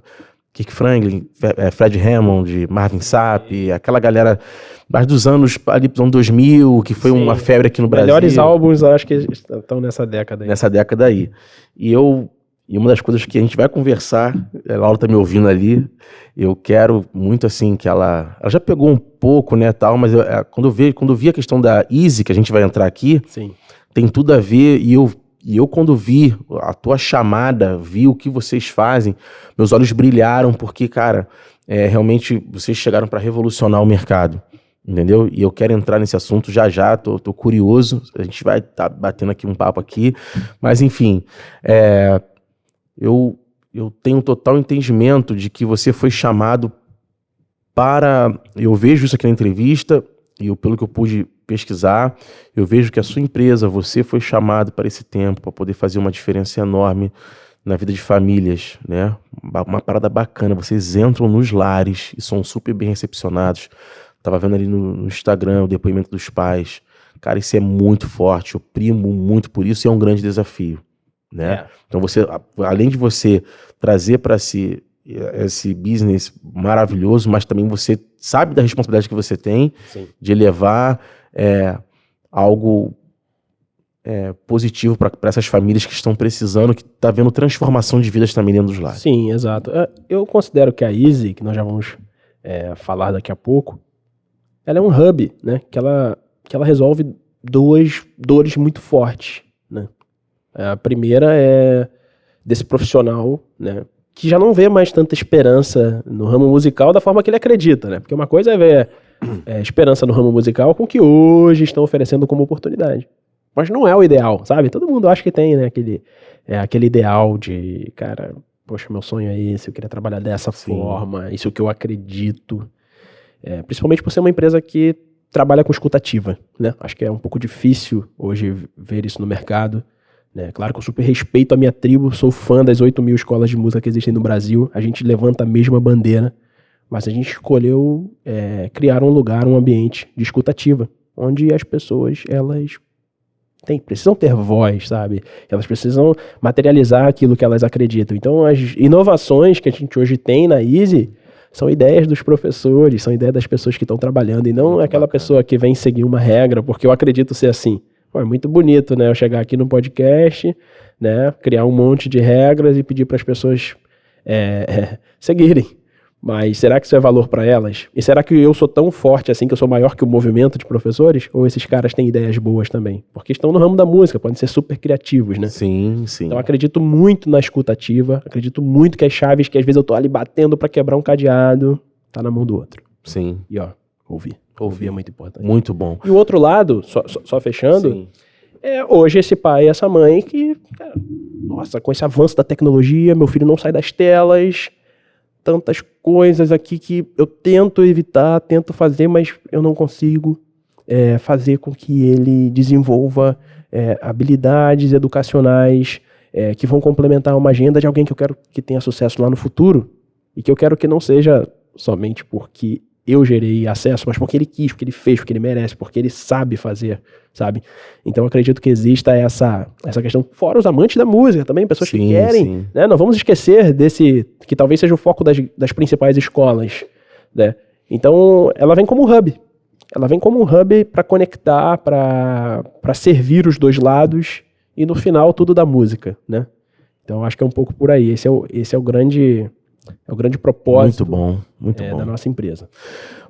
Kirk Franklin, Fred Hammond, Marvin Sapp, aquela galera mais dos anos, ali dos anos 2000, que foi uma febre aqui no Brasil. Melhores álbuns, acho que estão nessa década aí. Nessa década aí. E uma das coisas que a gente vai conversar, a Laura tá me ouvindo ali, eu quero muito, assim, que ela já pegou um pouco, né, tal, mas quando eu vi a questão da Easy, que a gente vai entrar aqui, sim, tem tudo a ver, e eu quando vi a tua chamada, vi o que vocês fazem, meus olhos brilharam, porque, cara, realmente vocês chegaram para revolucionar o mercado, entendeu? E eu quero entrar nesse assunto já, tô curioso, a gente vai estar batendo aqui um papo aqui, mas enfim, eu tenho total entendimento de que você foi chamado para... Eu vejo isso aqui na entrevista, e pelo que eu pude pesquisar, eu vejo que a sua empresa, você foi chamado para esse tempo, para poder fazer uma diferença enorme na vida de famílias, né? Uma parada bacana, vocês entram nos lares e são super bem recepcionados. Tava vendo ali no Instagram o depoimento dos pais. Cara, isso é muito forte, eu primo muito por isso e é um grande desafio, né? Então você, além de você trazer para si esse business maravilhoso, mas também você sabe da responsabilidade que você tem de levar algo positivo para essas famílias que estão precisando, que tá vendo transformação de vidas também dentro dos lares. Sim, exato. Eu considero que a Easy, que nós já vamos falar daqui a pouco, ela é um hub, né? Que ela resolve duas dores muito fortes, né? A primeira é desse profissional, né? Que já não vê mais tanta esperança no ramo musical da forma que ele acredita, né? Porque uma coisa é ver esperança no ramo musical com o que hoje estão oferecendo como oportunidade. Mas não é o ideal, sabe? Todo mundo acha que tem, né? Aquele ideal de, cara, poxa, meu sonho é esse, eu queria trabalhar dessa forma, isso é o que eu acredito. Principalmente por ser uma empresa que trabalha com escutativa, né? Acho que é um pouco difícil hoje ver isso no mercado. Claro que eu super respeito a minha tribo, sou fã das 8.000 escolas de música que existem no Brasil, a gente levanta a mesma bandeira, mas a gente escolheu criar um lugar, um ambiente de escutativa, onde as pessoas, elas precisam ter voz, sabe? Elas precisam materializar aquilo que elas acreditam. Então as inovações que a gente hoje tem na Easy são ideias dos professores, são ideias das pessoas que estão trabalhando, e não muito aquela bacana. Pessoa que vem seguir uma regra, porque eu acredito ser assim. É muito bonito, né? Eu chegar aqui no podcast, né? Criar um monte de regras e pedir para as pessoas seguirem. Mas será que isso é valor para elas? E será que eu sou tão forte assim, que eu sou maior que o movimento de professores? Ou esses caras têm ideias boas também? Porque estão no ramo da música, podem ser super criativos, né? Sim, sim. Então eu acredito muito na escutativa, acredito muito que as chaves que às vezes eu tô ali batendo para quebrar um cadeado, tá na mão do outro. Sim. E ouvir é muito importante. Muito bom. E o outro lado, só fechando, hoje esse pai e essa mãe que, cara, nossa, com esse avanço da tecnologia, meu filho não sai das telas, tantas coisas aqui que eu tento evitar, tento fazer, mas eu não consigo fazer com que ele desenvolva habilidades educacionais que vão complementar uma agenda de alguém que eu quero que tenha sucesso lá no futuro, e que eu quero que não seja somente porque eu gerei acesso, mas porque ele quis, porque ele fez, porque ele merece, porque ele sabe fazer, sabe? Então eu acredito que exista essa questão, fora os amantes da música também, pessoas que querem, né? Não vamos esquecer desse, que talvez seja o foco das principais escolas, né? Então ela vem como um hub, para conectar, para servir os dois lados, e no final tudo da música, né? Então acho que é um pouco por aí, esse é o grande propósito muito bom. Da nossa empresa.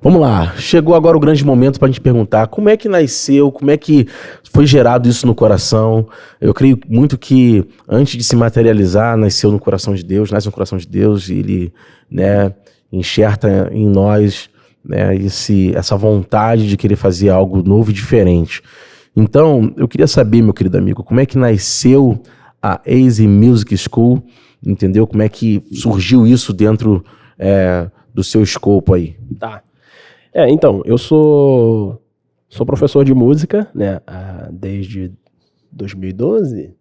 Vamos lá, chegou agora o grande momento para a gente perguntar como é que nasceu, como é que foi gerado isso no coração. Eu creio muito que antes de se materializar, nasceu no coração de Deus, nasce no coração de Deus, e ele, né, enxerta em nós, né, essa vontade de querer fazer algo novo e diferente. Então, eu queria saber, meu querido amigo, como é que nasceu a Easy Music School, entendeu? Como é que surgiu isso dentro do seu escopo aí? Tá. Então, eu sou professor de música, né, desde 2012,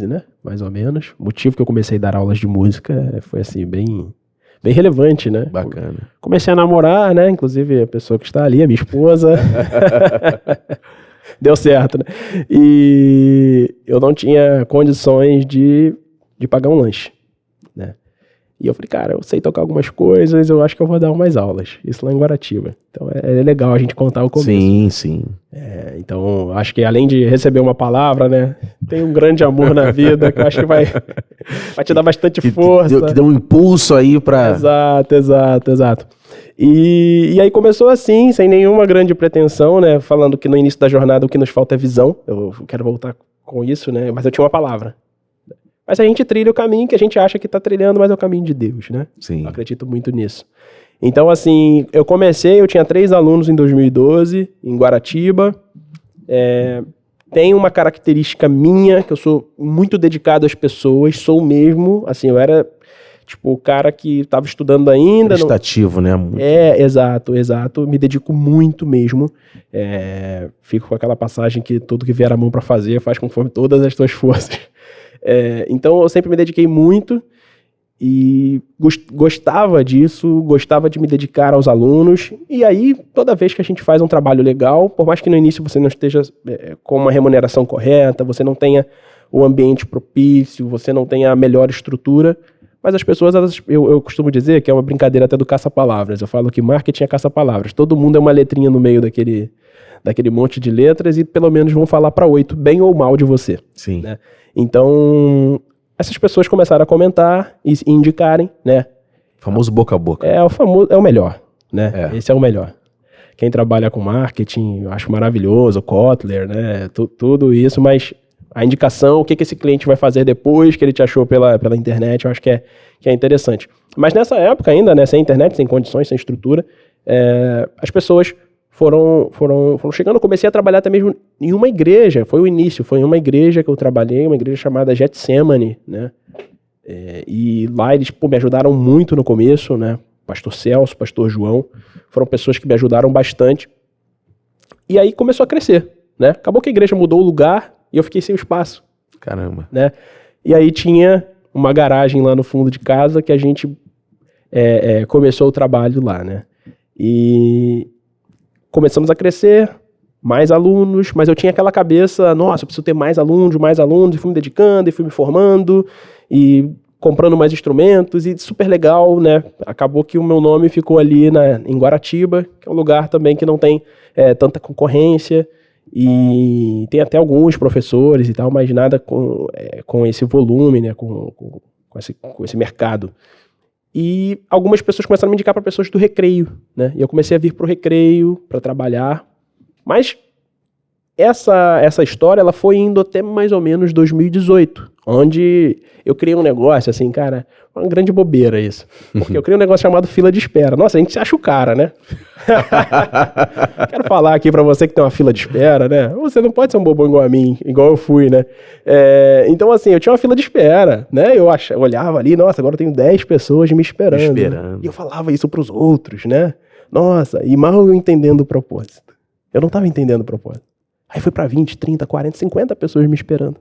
né, mais ou menos. O motivo que eu comecei a dar aulas de música foi assim, bem relevante, né? Bacana. Comecei a namorar, né, inclusive a pessoa que está ali, a minha esposa. Deu certo, né? E eu não tinha condições de pagar um lanche, né? E eu falei, cara, eu sei tocar algumas coisas, eu acho que eu vou dar umas aulas. Isso lá em Guaratiba. Então é legal a gente contar o começo. Sim. Então, acho que além de receber uma palavra, né, tem um grande amor na vida, que eu acho que vai te dar bastante força. Que deu um impulso aí pra... Exato. E aí começou assim, sem nenhuma grande pretensão, né, falando que no início da jornada o que nos falta é visão. Eu quero voltar com isso, né, mas eu tinha uma palavra. Mas a gente trilha o caminho que a gente acha que está trilhando, mas é o caminho de Deus, né? Sim. Eu acredito muito nisso. Então, assim, eu tinha 3 alunos em 2012, em Guaratiba. Tem uma característica minha, que eu sou muito dedicado às pessoas, sou mesmo, assim, eu era, tipo, o cara que estava estudando ainda. Prestativo, né? Exato, me dedico muito mesmo. Fico com aquela passagem que tudo que vier a mão para fazer, faz conforme todas as tuas forças. Então eu sempre me dediquei muito e gostava disso, gostava de me dedicar aos alunos. E aí, toda vez que a gente faz um trabalho legal, por mais que no início você não esteja com uma remuneração correta, você não tenha o ambiente propício, você não tem a melhor estrutura, mas as pessoas, eu costumo dizer que é uma brincadeira até do caça-palavras. Eu falo que marketing é caça-palavras. Todo mundo é uma letrinha no meio daquele monte de letras e pelo menos vão falar para 8, bem ou mal de você. Sim. Né? Então, essas pessoas começaram a comentar e indicarem, né? Famoso boca a boca. É o melhor, né? Esse é o melhor. Quem trabalha com marketing, eu acho maravilhoso, Kotler, né? Tudo isso, mas a indicação, o que esse cliente vai fazer depois que ele te achou pela internet, eu acho que é interessante. Mas nessa época ainda, né? Sem internet, sem condições, sem estrutura, as pessoas foram chegando. Eu comecei a trabalhar até mesmo em uma igreja, foi o início, foi em uma igreja que eu trabalhei, uma igreja chamada Getsemane, né? E lá eles me ajudaram muito no começo, né? Pastor Celso, Pastor João, foram pessoas que me ajudaram bastante. E aí começou a crescer, né? Acabou que a igreja mudou o lugar e eu fiquei sem o espaço. Caramba. Né? E aí tinha uma garagem lá no fundo de casa que a gente começou o trabalho lá, né? E começamos a crescer, mais alunos, mas eu tinha aquela cabeça, nossa, eu preciso ter mais alunos, e fui me dedicando, e fui me formando, e comprando mais instrumentos, e super legal, né? Acabou que o meu nome ficou ali em Guaratiba, que é um lugar também que não tem tanta concorrência, e tem até alguns professores e tal, mas nada com esse volume, né? Com esse mercado. E algumas pessoas começaram a me indicar para pessoas do recreio, né? E eu comecei a vir para o recreio para trabalhar. Mas essa história ela foi indo até mais ou menos 2018, onde eu criei um negócio, assim, cara, uma grande bobeira isso. Porque eu criei um negócio chamado fila de espera. Nossa, a gente se acha o cara, né? Quero falar aqui pra você que tem uma fila de espera, né? Você não pode ser um bobão igual a mim, igual eu fui, né? Então, assim, eu tinha uma fila de espera, né? Eu olhava ali, nossa, agora eu tenho 10 pessoas me esperando. E eu falava isso pros outros, né? Nossa, e mal eu entendendo o propósito. Eu não tava entendendo o propósito. Aí foi pra 20, 30, 40, 50 pessoas me esperando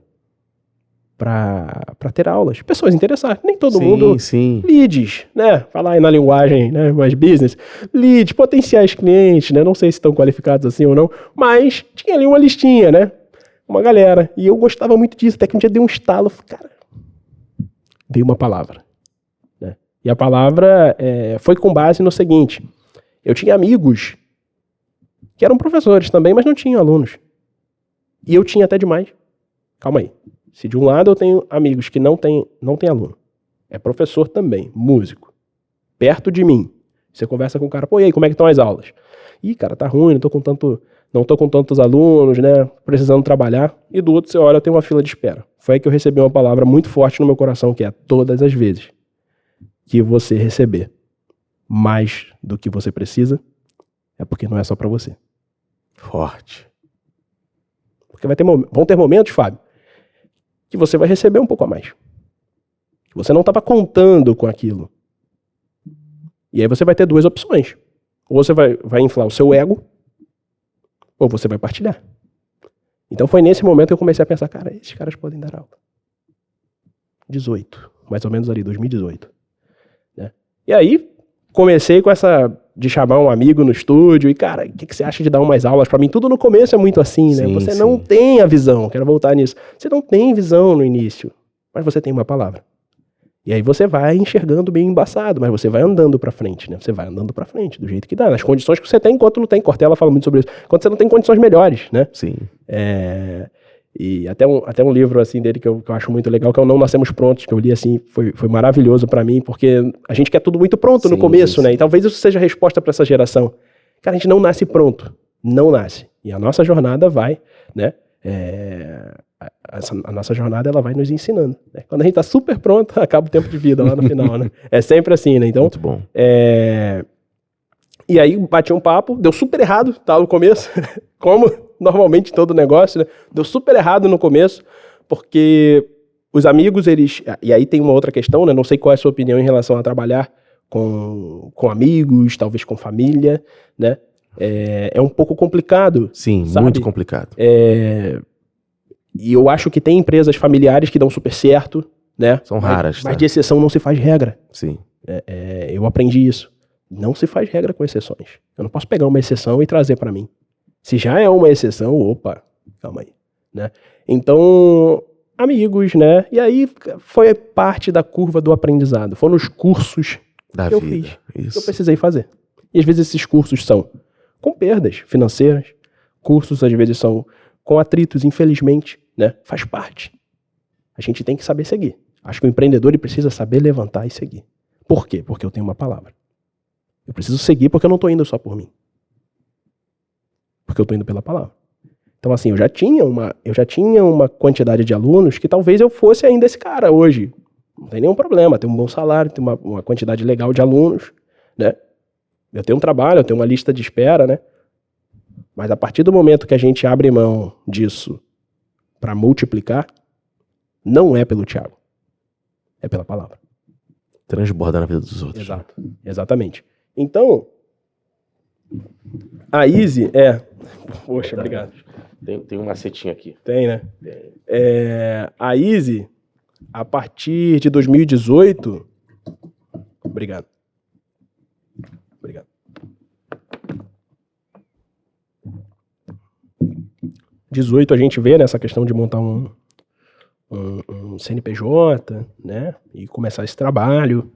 pra ter aulas. Pessoas interessadas. Nem todo mundo. Sim. Leads, né? Falar aí na linguagem, né? Mais business. Leads, potenciais clientes, né? Não sei se estão qualificados assim ou não. Mas tinha ali uma listinha, né? Uma galera. E eu gostava muito disso. Até que um dia deu um estalo. Cara, veio uma palavra. Né? E a palavra foi com base no seguinte. Eu tinha amigos que eram professores também, mas não tinham alunos. E eu tinha até demais. Calma aí. Se de um lado eu tenho amigos que não tem aluno, é professor também, músico, perto de mim, você conversa com o cara, pô, e aí, como é que estão as aulas? Ih, cara, tá ruim, não tô com tantos alunos, né, precisando trabalhar. E do outro você olha, eu tenho uma fila de espera. Foi aí que eu recebi uma palavra muito forte no meu coração, que é todas as vezes que você receber mais do que você precisa, é porque não é só pra você. Forte. Porque vão ter momentos, Fábio, que você vai receber um pouco a mais. Você não estava contando com aquilo. E aí você vai ter duas opções. Ou você vai inflar o seu ego, ou você vai partilhar. Então foi nesse momento que eu comecei a pensar, cara, esses caras podem dar aula. 18, mais ou menos ali, 2018. Né? E aí comecei com essa de chamar um amigo no estúdio e, cara, o que você acha de dar umas aulas pra mim? Tudo no começo é muito assim, né? Você não tem a visão, quero voltar nisso. Você não tem visão no início, mas você tem uma palavra. E aí você vai enxergando bem embaçado, mas você vai andando pra frente, né? Você vai andando pra frente, do jeito que dá, nas condições que você tem, enquanto não tem. Cortella fala muito sobre isso. Quando você não tem condições melhores, né? Sim. E até um livro assim dele que eu acho muito legal, que é o Não Nascemos Prontos, que eu li assim, foi maravilhoso pra mim, porque a gente quer tudo muito pronto no começo, né? E talvez isso seja a resposta pra essa geração. Cara, a gente não nasce pronto. Não nasce. E a nossa jornada vai, né? A nossa jornada ela vai nos ensinando. Né? Quando a gente tá super pronto, acaba o tempo de vida lá no final, né? É sempre assim, né? Então, muito bom. E aí bati um papo, deu super errado, tá, no começo, como normalmente todo negócio, né? Deu super errado no começo, porque os amigos, eles... E aí tem uma outra questão, né? Não sei qual é a sua opinião em relação a trabalhar com amigos, talvez com família, né? É um pouco complicado. Sim, sabe? Muito complicado. E eu acho que tem empresas familiares que dão super certo, né? São raras, mas de exceção não se faz regra. Sim. Eu aprendi isso. Não se faz regra com exceções. Eu não posso pegar uma exceção e trazer pra mim. Se já é uma exceção, opa, calma aí. Né? Então, amigos, né? E aí foi parte da curva do aprendizado. Foram os cursos que eu fiz, que eu precisei fazer. E às vezes esses cursos são com perdas financeiras, cursos às vezes são com atritos, infelizmente, né? Faz parte. A gente tem que saber seguir. Acho que o empreendedor ele precisa saber levantar e seguir. Por quê? Porque eu tenho uma palavra. Eu preciso seguir porque eu não estou indo só por mim. Porque eu estou indo pela palavra. Então, assim, eu já tinha uma quantidade de alunos que talvez eu fosse ainda esse cara hoje. Não tem nenhum problema, tem um bom salário, tem uma quantidade legal de alunos, né? Eu tenho um trabalho, eu tenho uma lista de espera, né? Mas a partir do momento que a gente abre mão disso para multiplicar, não é pelo Thiago, é pela palavra. Transborda na vida dos outros. Exato, exatamente. Então, a Easy é... Poxa, obrigado. Tem um macetinho aqui. Tem, né? A Easy, a partir de 2018... Obrigado. Obrigado. 18 a gente vê nessa questão de montar um CNPJ, né? E começar esse trabalho.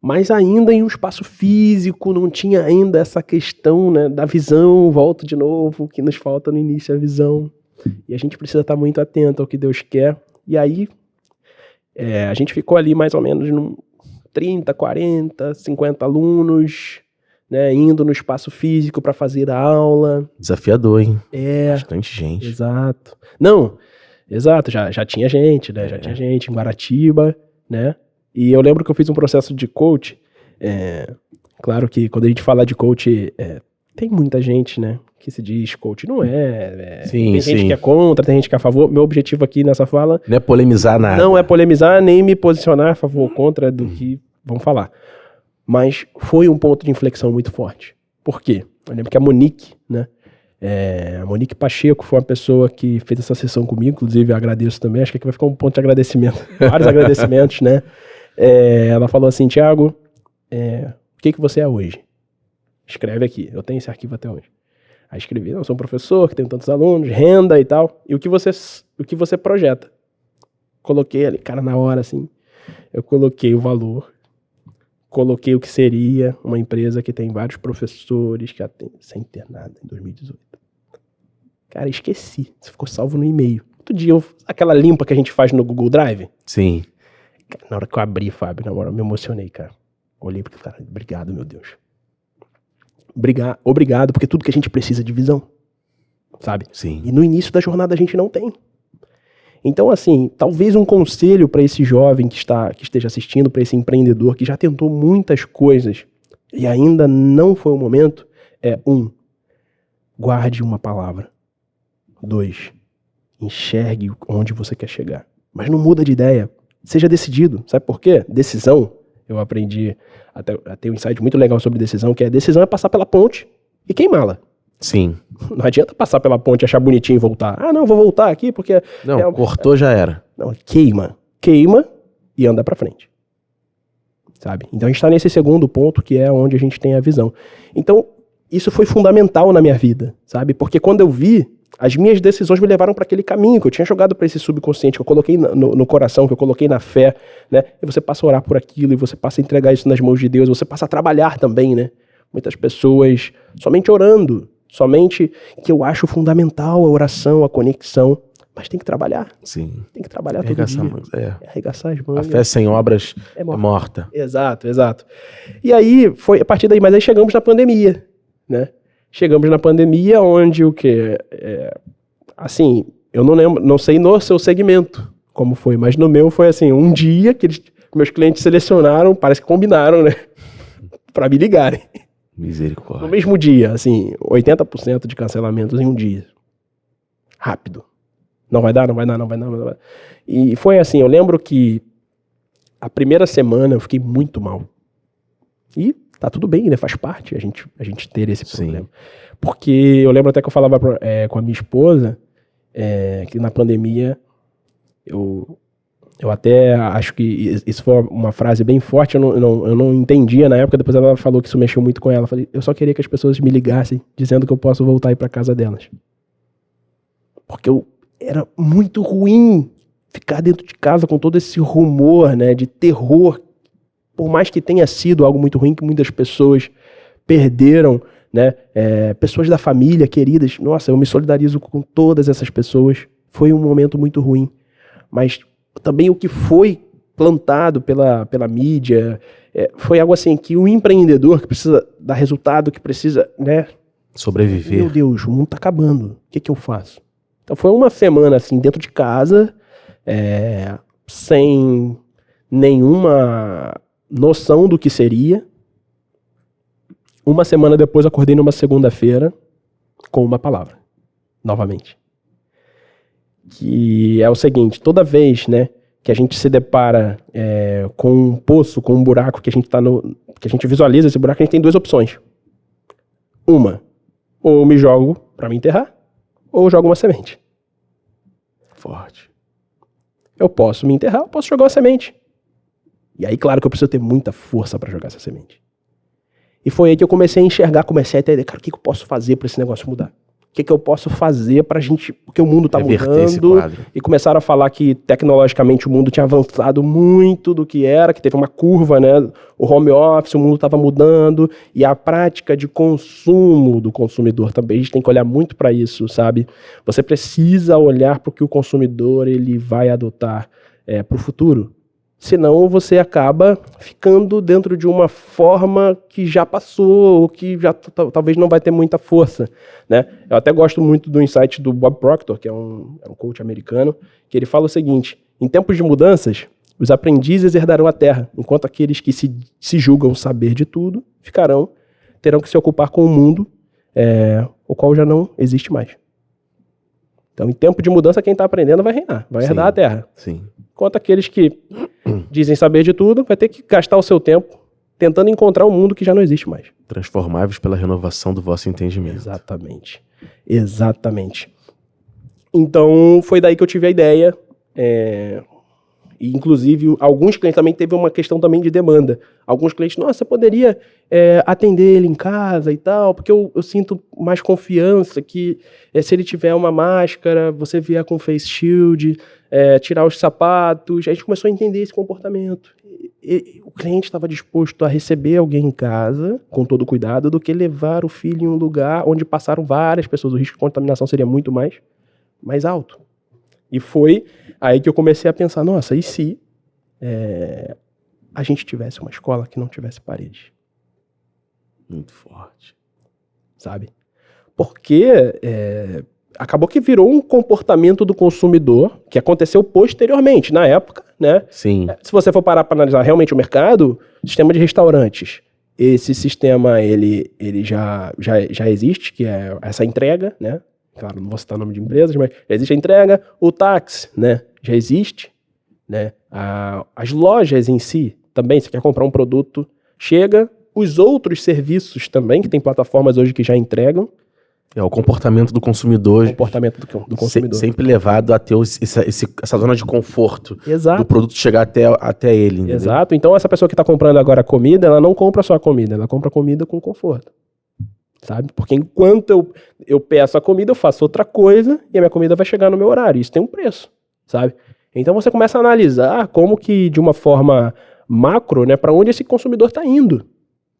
Mas ainda em um espaço físico, não tinha ainda essa questão, né, da visão, volto de novo, que nos falta no início a visão. E a gente precisa estar muito atento ao que Deus quer. E aí, a gente ficou ali mais ou menos num 30, 40, 50 alunos, né, indo no espaço físico para fazer a aula. Desafiador, hein? Bastante gente. Exato. Não, exato, já tinha gente, né? Já tinha gente em Guaratiba, né? E eu lembro que eu fiz um processo de coach. Claro que quando a gente fala de coach, tem muita gente, né, que se diz coach. Não é. Sim, tem gente que é contra, tem gente que é a favor. Meu objetivo aqui nessa fala... Não é polemizar nada. Não é polemizar, nem me posicionar a favor ou contra do que vamos falar. Mas foi um ponto de inflexão muito forte. Por quê? Eu lembro que a Monique, né? A Monique Pacheco foi uma pessoa que fez essa sessão comigo. Inclusive, eu agradeço também. Acho que aqui vai ficar um ponto de agradecimento. Vários agradecimentos, né? Ela falou assim, Thiago, o que você é hoje? Escreve aqui, eu tenho esse arquivo até hoje. Aí escrevi, eu sou um professor que tenho tantos alunos, renda e tal, e o que você projeta. Coloquei ali, cara, na hora assim, eu coloquei o valor, coloquei o que seria uma empresa que tem vários professores, que atende sem ter nada em 2018. Cara, esqueci, isso ficou salvo no e-mail. Outro dia, aquela limpa que a gente faz no Google Drive. Sim. Na hora que eu abri, Fábio, na hora eu me emocionei, cara. Olhei pro cara, obrigado, meu Deus. Obrigado, porque tudo que a gente precisa é de visão, sabe? Sim. E no início da jornada a gente não tem. Então, assim, talvez um conselho para esse jovem que esteja assistindo, para esse empreendedor que já tentou muitas coisas e ainda não foi o momento, guarde uma palavra. 2, enxergue onde você quer chegar. Mas não muda de ideia. Seja decidido. Sabe por quê? Decisão, eu aprendi a ter um insight muito legal sobre decisão, que decisão é passar pela ponte e queimá-la. Sim. Não adianta passar pela ponte, achar bonitinho e voltar. Ah, não, vou voltar aqui porque... Não, cortou, já era. Não, queima e anda pra frente. Sabe? Então a gente tá nesse segundo ponto, que é onde a gente tem a visão. Então, isso foi fundamental na minha vida, sabe? Porque quando eu vi, as minhas decisões me levaram para aquele caminho que eu tinha jogado para esse subconsciente, que eu coloquei no coração, que eu coloquei na fé, né? E você passa a orar por aquilo, e você passa a entregar isso nas mãos de Deus, você passa a trabalhar também, né? Muitas pessoas somente orando, somente, que eu acho fundamental a oração, a conexão, mas tem que trabalhar. Sim. Tem que trabalhar todo dia. Arregaçar as mãos. A fé sem obras é morta. Exato. E aí, foi a partir daí, mas aí chegamos na pandemia, né? Chegamos na pandemia onde o quê? Assim, eu não lembro, não sei no seu segmento como foi, mas no meu foi assim, um dia que meus clientes selecionaram, parece que combinaram, né? Pra me ligarem. Misericórdia. No mesmo dia, assim, 80% de cancelamentos em um dia. Rápido. Não vai dar. E foi assim, eu lembro que a primeira semana eu fiquei muito mal. E tá tudo bem, né? Faz parte a gente ter esse problema. Sim. Porque eu lembro até que eu falava com a minha esposa que na pandemia eu até acho que isso foi uma frase bem forte, eu não entendia na época, depois ela falou que isso mexeu muito com ela. Eu falei, eu só queria que as pessoas me ligassem dizendo que eu posso voltar e ir pra casa delas. Porque era muito ruim ficar dentro de casa com todo esse rumor, né, de terror, por mais que tenha sido algo muito ruim, que muitas pessoas perderam, né, pessoas da família, queridas, nossa, eu me solidarizo com todas essas pessoas, foi um momento muito ruim, mas também o que foi plantado pela mídia, foi algo assim, que o empreendedor que precisa dar resultado, que precisa, né, sobreviver. Meu Deus, o mundo tá acabando, o que eu faço? Então foi uma semana assim, dentro de casa, sem nenhuma noção do que seria. Uma semana depois acordei numa segunda-feira com uma palavra, novamente. Que é o seguinte, toda vez, né, que a gente se depara com um poço, com um buraco, que a gente visualiza esse buraco, a gente tem duas opções. Uma, ou eu me jogo para me enterrar, ou eu jogo uma semente. Forte. Eu posso me enterrar, eu posso jogar uma semente. E aí, claro que eu preciso ter muita força para jogar essa semente. E foi aí que eu comecei a enxergar, comecei a entender, cara, o que eu posso fazer para esse negócio mudar? O que eu posso fazer pra gente... Porque o mundo tá mudando. E começaram a falar que, tecnologicamente, o mundo tinha avançado muito do que era, que teve uma curva, né? O home office, o mundo tava mudando. E a prática de consumo do consumidor também. A gente tem que olhar muito pra isso, sabe? Você precisa olhar pro que o consumidor ele vai adotar pro futuro. Senão você acaba ficando dentro de uma forma que já passou, ou que já talvez não vai ter muita força, né? Eu até gosto muito do insight do Bob Proctor, que é um coach americano, que ele fala o seguinte: em tempos de mudanças, os aprendizes herdarão a terra, enquanto aqueles que se julgam saber de tudo terão que se ocupar com o mundo, o qual já não existe mais. Então, em tempo de mudança, quem está aprendendo vai reinar, vai herdar a terra. Sim. Enquanto aqueles que dizem saber de tudo, vai ter que gastar o seu tempo tentando encontrar um mundo que já não existe mais. Transformáveis pela renovação do vosso entendimento. Exatamente. Exatamente. Então, foi daí que eu tive a ideia. E, inclusive, alguns clientes também teve uma questão também de demanda. Alguns clientes, nossa, você poderia atender ele em casa e tal, porque eu sinto mais confiança que se ele tiver uma máscara, você vier com face shield, tirar os sapatos. A gente começou a entender esse comportamento. E o cliente estava disposto a receber alguém em casa, com todo cuidado, do que levar o filho em um lugar onde passaram várias pessoas. O risco de contaminação seria muito mais alto. E foi aí que eu comecei a pensar, nossa, e se a gente tivesse uma escola que não tivesse parede? Muito forte. Sabe? Porque acabou que virou um comportamento do consumidor que aconteceu posteriormente, na época, né? Sim. Se você for parar para analisar realmente o mercado, sistema de restaurantes, esse sistema ele já existe, que é essa entrega, né? Claro, não vou citar o nome de empresas, mas já existe a entrega. O táxi, né? Já existe, né? As lojas em si, também, você quer comprar um produto, chega. Os outros serviços também, que tem plataformas hoje que já entregam. O comportamento do consumidor. O comportamento do consumidor. Sempre levado a ter essa zona de conforto. Exato. Do produto chegar até ele. Entendeu? Exato. Então, essa pessoa que está comprando agora comida, ela não compra só a comida, ela compra comida com conforto. Sabe? Porque enquanto eu peço a comida, eu faço outra coisa e a minha comida vai chegar no meu horário. Isso tem um preço, sabe? Então você começa a analisar como que, de uma forma macro, né, para onde esse consumidor está indo,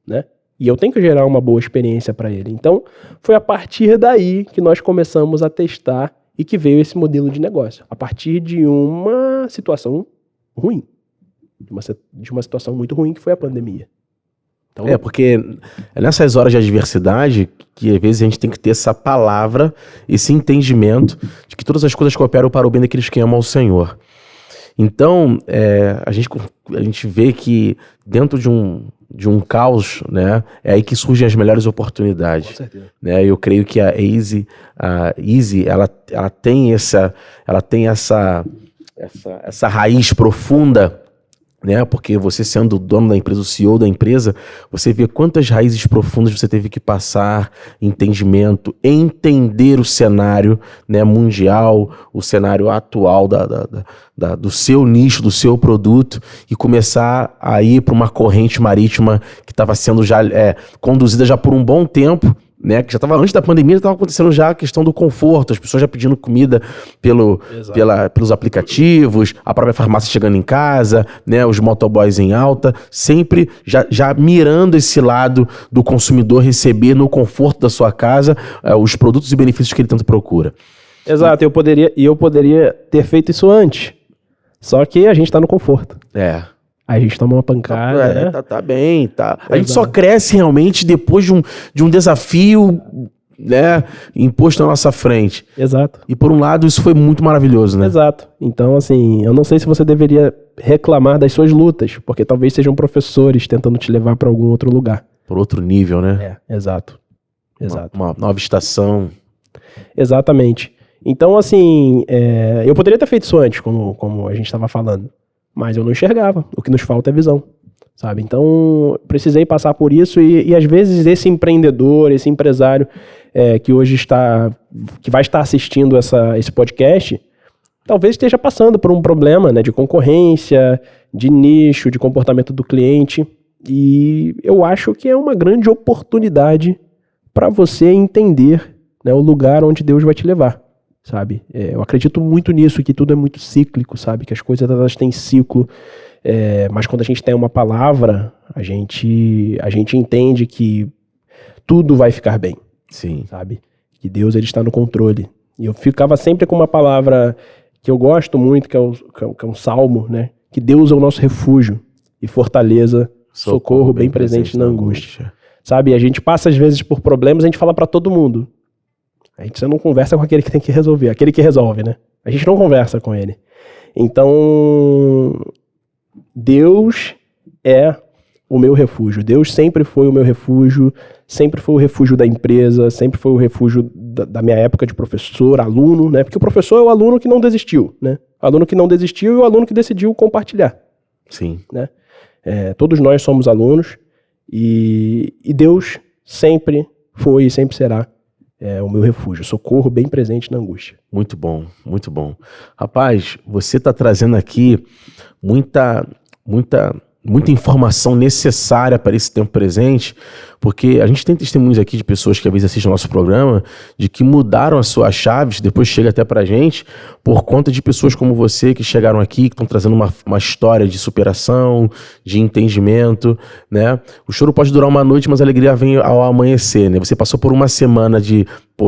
né? E eu tenho que gerar uma boa experiência para ele. Então, foi a partir daí que nós começamos a testar e que veio esse modelo de negócio. A partir de uma situação ruim. De uma situação muito ruim, que foi a pandemia. Então, porque é nessas horas de adversidade que às vezes a gente tem que ter essa palavra, esse entendimento de que todas as coisas cooperam para o bem daqueles que amam ao Senhor. Então, a gente vê que dentro de um caos, né, é aí que surgem as melhores oportunidades. Com certeza. Né? Eu creio que a Easy, ela tem essa raiz profunda, né? Porque você sendo o dono da empresa, o CEO da empresa, você vê quantas raízes profundas você teve que passar, entendimento, entender o cenário, né, mundial, o cenário atual do seu nicho, do seu produto, e começar a ir para uma corrente marítima que estava sendo já conduzida já por um bom tempo, né? Que já estava antes da pandemia, estava acontecendo já a questão do conforto, as pessoas já pedindo comida pelos aplicativos, a própria farmácia chegando em casa, né? Os motoboys em alta, sempre já mirando esse lado do consumidor receber no conforto da sua casa os produtos e benefícios que ele tanto procura. Exato, eu poderia ter feito isso antes, só que a gente tá no conforto. A gente toma uma pancada. Tá bem, tá. A gente só cresce realmente depois de um desafio, né, imposto na nossa frente. Exato. E por um lado, isso foi muito maravilhoso, né? Exato. Então, assim, eu não sei se você deveria reclamar das suas lutas, porque talvez sejam professores tentando te levar para algum outro lugar. Por outro nível, né? Exato. Uma nova estação. Exatamente. Então, assim, eu poderia ter feito isso antes, como a gente estava falando. Mas eu não enxergava. O que nos falta é visão, sabe? Então, precisei passar por isso e às vezes esse empreendedor, esse empresário que hoje que vai estar assistindo esse podcast, talvez esteja passando por um problema, né, de concorrência, de nicho, de comportamento do cliente. E eu acho que é uma grande oportunidade para você entender, né, o lugar onde Deus vai te levar. Sabe? Eu acredito muito nisso, que tudo é muito cíclico, sabe? Que as coisas elas têm ciclo, mas quando a gente tem uma palavra, a gente entende que tudo vai ficar bem. Sim. Sabe? Que Deus ele está no controle. E eu ficava sempre com uma palavra que eu gosto muito, que é um salmo, né? Que Deus é o nosso refúgio e fortaleza, socorro bem presente na angústia. Sabe? A gente passa às vezes por problemas, a gente fala para todo mundo. A gente não conversa com aquele que tem que resolver, aquele que resolve, né? A gente não conversa com ele. Então, Deus é o meu refúgio. Deus sempre foi o meu refúgio, sempre foi o refúgio da empresa, sempre foi o refúgio da minha época de professor, aluno, né? Porque o professor é o aluno que não desistiu, né? O aluno que não desistiu e o aluno que decidiu compartilhar. Sim. Né? Todos nós somos alunos e Deus sempre foi e sempre será o meu refúgio, socorro bem presente na angústia. Muito bom, muito bom. Rapaz, você está trazendo aqui muita informação necessária para esse tempo presente, porque a gente tem testemunhos aqui de pessoas que às vezes assistem ao nosso programa, de que mudaram as suas chaves, depois chega até pra gente, por conta de pessoas como você que chegaram aqui, que estão trazendo uma história de superação, de entendimento, né? O choro pode durar uma noite, mas a alegria vem ao amanhecer, né? Você passou por uma semana de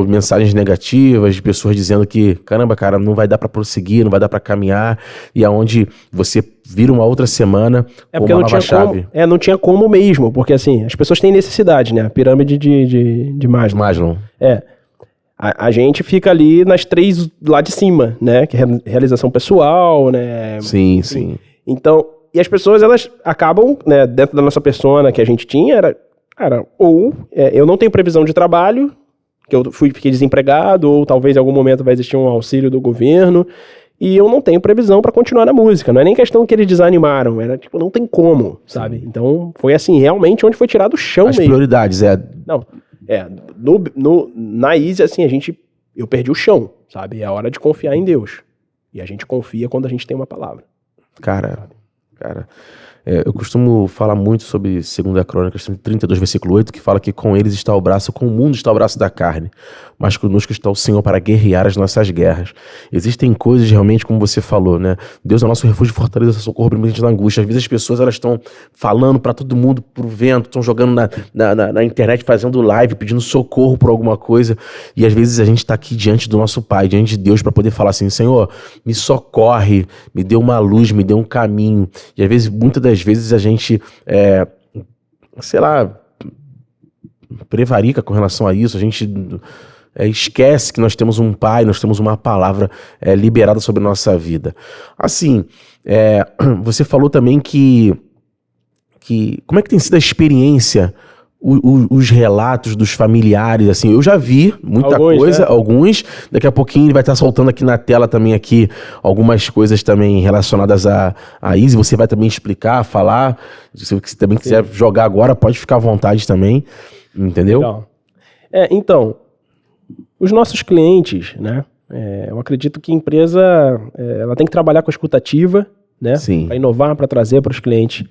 mensagens negativas, de pessoas dizendo que, caramba, cara, não vai dar pra prosseguir, não vai dar pra caminhar, e aonde você vira uma outra semana com uma nova chave. Não tinha como mesmo, porque assim, as pessoas têm necessidade, né? A pirâmide de Maslow. A gente fica ali nas 3 lá de cima, né? Que é realização pessoal, né? Sim. Então, e as pessoas, elas acabam, né? Dentro da nossa persona que a gente tinha, eu não tenho previsão de trabalho, que eu fiquei desempregado, ou talvez em algum momento vai existir um auxílio do governo, e eu não tenho previsão pra continuar na música. Não é nem questão que eles desanimaram, era tipo, não tem como, sabe? Sim. Então, foi assim, realmente onde foi tirado o chão mesmo. As prioridades, Não, na Easy, assim, eu perdi o chão, sabe? É a hora de confiar em Deus. E a gente confia quando a gente tem uma palavra. Cara, eu costumo falar muito sobre 2 Crônicas 32, versículo 8, que fala que com eles está o braço, com o mundo está o braço da carne, mas conosco está o Senhor para guerrear as nossas guerras. Existem coisas realmente, como você falou, né? Deus é o nosso refúgio, fortaleza, socorro, brilhante na angústia. Às vezes as pessoas elas estão falando para todo mundo, pro vento, estão jogando na internet, fazendo live, pedindo socorro por alguma coisa, e às vezes a gente está aqui diante do nosso Pai, diante de Deus, para poder falar assim, Senhor, me socorre, me dê uma luz, me dê um caminho. E às vezes, muitas das vezes a gente, prevarica com relação a isso, a gente esquece que nós temos um Pai, nós temos uma palavra liberada sobre a nossa vida. Assim, você falou também que como é que tem sido a experiência, os relatos dos familiares, assim, eu já vi muita coisa, alguns, daqui a pouquinho ele vai estar soltando aqui na tela também aqui algumas coisas também relacionadas a Easy, você vai também explicar, falar, se você também quiser jogar agora, pode ficar à vontade também, entendeu? Legal. Então, os nossos clientes, né, eu acredito que a empresa, ela tem que trabalhar com a escutativa, né, para inovar, para trazer para os clientes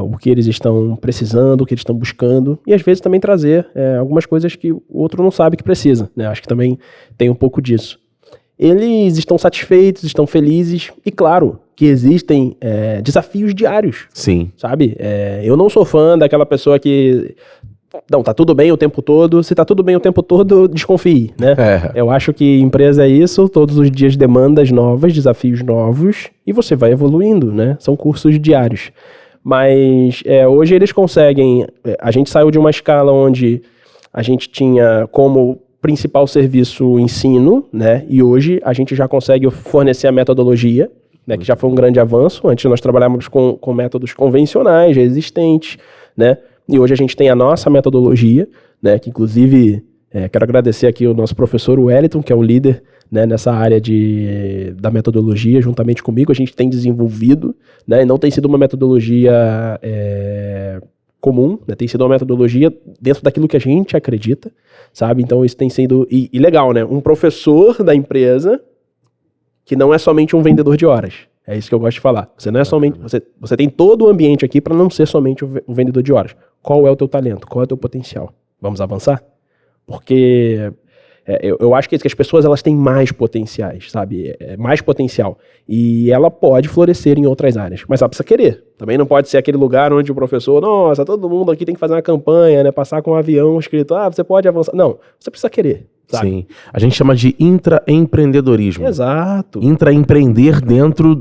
o que eles estão precisando, o que eles estão buscando, e às vezes também trazer algumas coisas que o outro não sabe que precisa, né? Acho que também tem um pouco disso. Eles estão satisfeitos, estão felizes, e claro, que existem desafios diários. Sim. Sabe? Eu não sou fã daquela pessoa que... Não, tá tudo bem o tempo todo. Se tá tudo bem o tempo todo, desconfie, né? Eu acho que empresa é isso, todos os dias demandas novas, desafios novos, e você vai evoluindo, né? São cursos diários. Mas hoje eles conseguem... A gente saiu de uma escala onde a gente tinha como principal serviço o ensino, né? E hoje a gente já consegue fornecer a metodologia, né? Que já foi um grande avanço. Antes nós trabalhávamos com métodos convencionais, já existentes, né? E hoje a gente tem a nossa metodologia, né? Que inclusive quero agradecer aqui o nosso professor Wellington, que é o líder, né, nessa área da metodologia, juntamente comigo, a gente tem desenvolvido, né? E não tem sido uma metodologia comum, né? Tem sido uma metodologia dentro daquilo que a gente acredita, sabe? Então isso tem sido... E legal, né? Um professor da empresa que não é somente um vendedor de horas. É isso que eu gosto de falar. Você não é somente... Você tem todo o ambiente aqui para não ser somente um vendedor de horas. Qual é o teu talento? Qual é o teu potencial? Vamos avançar? Porque... eu acho que as pessoas elas têm mais potenciais, sabe? Mais potencial. E ela pode florescer em outras áreas. Mas ela precisa querer. Também não pode ser aquele lugar onde o professor, nossa, todo mundo aqui tem que fazer uma campanha, né? Passar com um avião escrito, você pode avançar. Não, você precisa querer. Sabe? Sim. A gente chama de intraempreendedorismo. Exato. Intraempreender dentro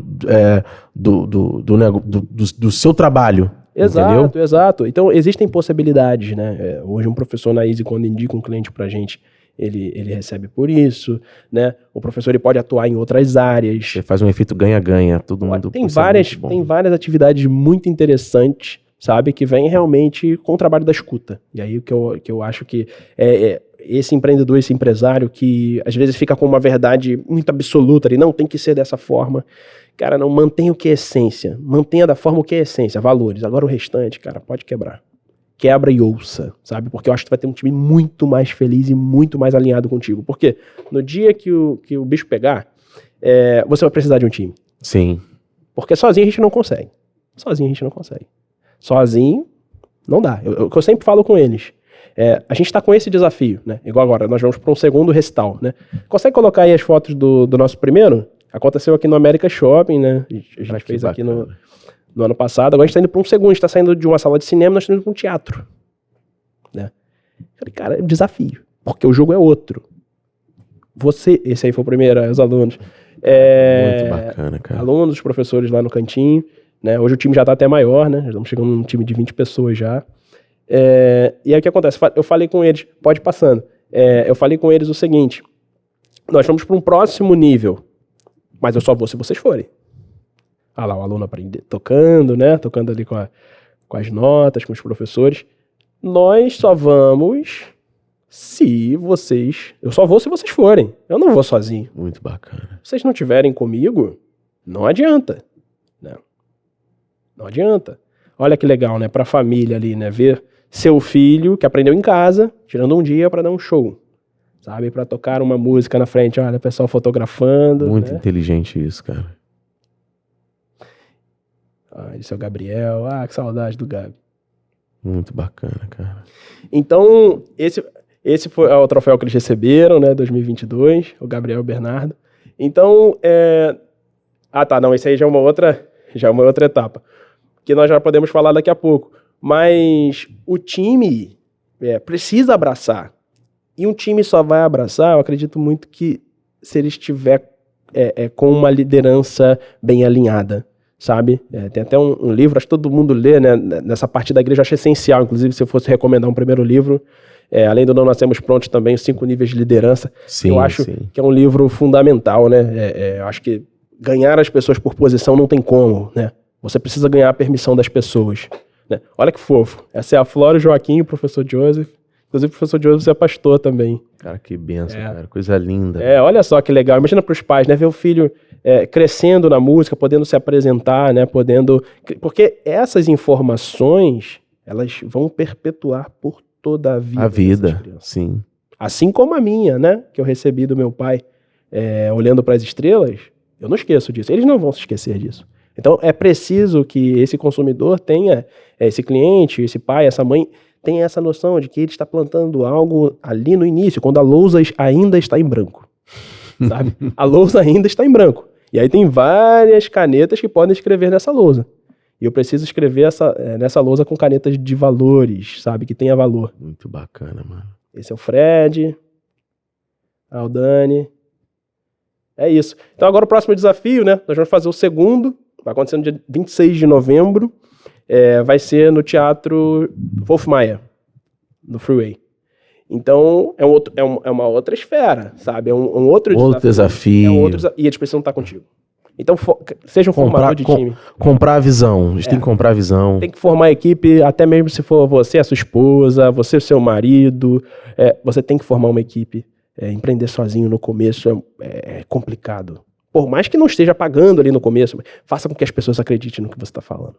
do seu trabalho. Exato, entendeu? Exato. Então, existem possibilidades, né? Hoje um professor na Easy, quando indica um cliente pra gente, ele recebe por isso, né? O professor ele pode atuar em outras áreas. Você faz um efeito ganha-ganha, todo mundo... Tem várias atividades muito interessantes, sabe? Que vêm realmente com o trabalho da escuta. E aí o que eu acho que esse empreendedor, esse empresário que às vezes fica com uma verdade muito absoluta ali, não, tem que ser dessa forma. Cara, não, mantenha o que é essência. Mantenha da forma o que é essência, valores. Agora o restante, cara, pode quebrar. Quebra e ouça, sabe? Porque eu acho que tu vai ter um time muito mais feliz e muito mais alinhado contigo. Porque no dia que o bicho pegar, você vai precisar de um time. Sim. Porque sozinho a gente não consegue. Sozinho não dá. Eu sempre falo com eles. A gente tá com esse desafio, né? Igual agora, nós vamos para um segundo recital, né? Consegue colocar aí as fotos do nosso primeiro? Aconteceu aqui no América Shopping, né? A gente fez aqui no ano passado. Agora a gente tá indo para um segundo. A gente tá saindo de uma sala de cinema, nós estamos indo para um teatro. Né? Falei, cara, é um desafio. Porque o jogo é outro. Esse aí foi o primeiro, os alunos. Muito bacana, cara. Alunos, os professores lá no cantinho. Né? Hoje o time já tá até maior, né? Já estamos chegando num time de 20 pessoas já. E aí o que acontece? Eu falei com eles, pode ir passando. Eu falei com eles o seguinte: nós vamos para um próximo nível, mas eu só vou se vocês forem. Ah lá, o aluno aprende tocando, né? Tocando ali com as notas, com os professores. Nós só vamos se vocês... Eu só vou se vocês forem. Eu não vou sozinho. Muito bacana. Se vocês não estiverem comigo, não adianta. Não adianta. Olha que legal, né? Pra família ali, né? Ver seu filho que aprendeu em casa, tirando um dia para dar um show. Sabe? Para tocar uma música na frente. Olha, o pessoal fotografando. Muito inteligente isso, cara. Esse é o Gabriel. Que saudade do Gabi. Muito bacana, cara. Então, esse foi o troféu que eles receberam, né? 2022. O Gabriel e o Bernardo. Então, não. Esse aí já é uma outra etapa. Que nós já podemos falar daqui a pouco. Mas o time precisa abraçar. E um time só vai abraçar, eu acredito muito que se ele estiver com uma liderança bem alinhada, sabe? Tem até um livro, acho que todo mundo lê, né? Nessa parte da igreja, eu acho essencial. Inclusive, se eu fosse recomendar um primeiro livro, além do Não Nascemos Prontos também, os 5 níveis de liderança. Sim, eu acho que é um livro fundamental, né? Eu acho que ganhar as pessoas por posição não tem como, né? Você precisa ganhar a permissão das pessoas. Né? Olha que fofo. Essa é a Flora, o Joaquim e o professor Joseph. Inclusive, o professor Joseph é pastor também. Cara, que benção, cara. Coisa linda. Olha só que legal. Imagina para os pais, né? Ver o filho crescendo na música, podendo se apresentar, né? Porque essas informações, elas vão perpetuar por toda a vida. A vida, sim. Assim como a minha, né? Que eu recebi do meu pai, olhando para as estrelas. Eu não esqueço disso. Eles não vão se esquecer disso. Então, é preciso que esse consumidor tenha, esse cliente, esse pai, essa mãe, tenha essa noção de que ele está plantando algo ali no início, quando a lousa ainda está em branco, sabe? A lousa ainda está em branco. E aí tem várias canetas que podem escrever nessa lousa. E eu preciso escrever nessa lousa com canetas de valores, sabe? Que tenha valor. Muito bacana, mano. Esse é o Fred, o Dani. É isso. Então agora o próximo desafio, né? Nós vamos fazer o segundo. Vai acontecer no dia 26 de novembro. Vai ser no Teatro Wolf Maia, no Freeway. Então é uma outra esfera, sabe? É um outro desafio. E eles precisam estar contigo. Então, seja um formador de time. Comprar a visão. A gente tem que comprar a visão. Tem que formar a equipe, até mesmo se for você, a sua esposa, você, o seu marido. Você tem que formar uma equipe. Empreender sozinho no começo é complicado. Por mais que não esteja pagando ali no começo, faça com que as pessoas acreditem no que você está falando.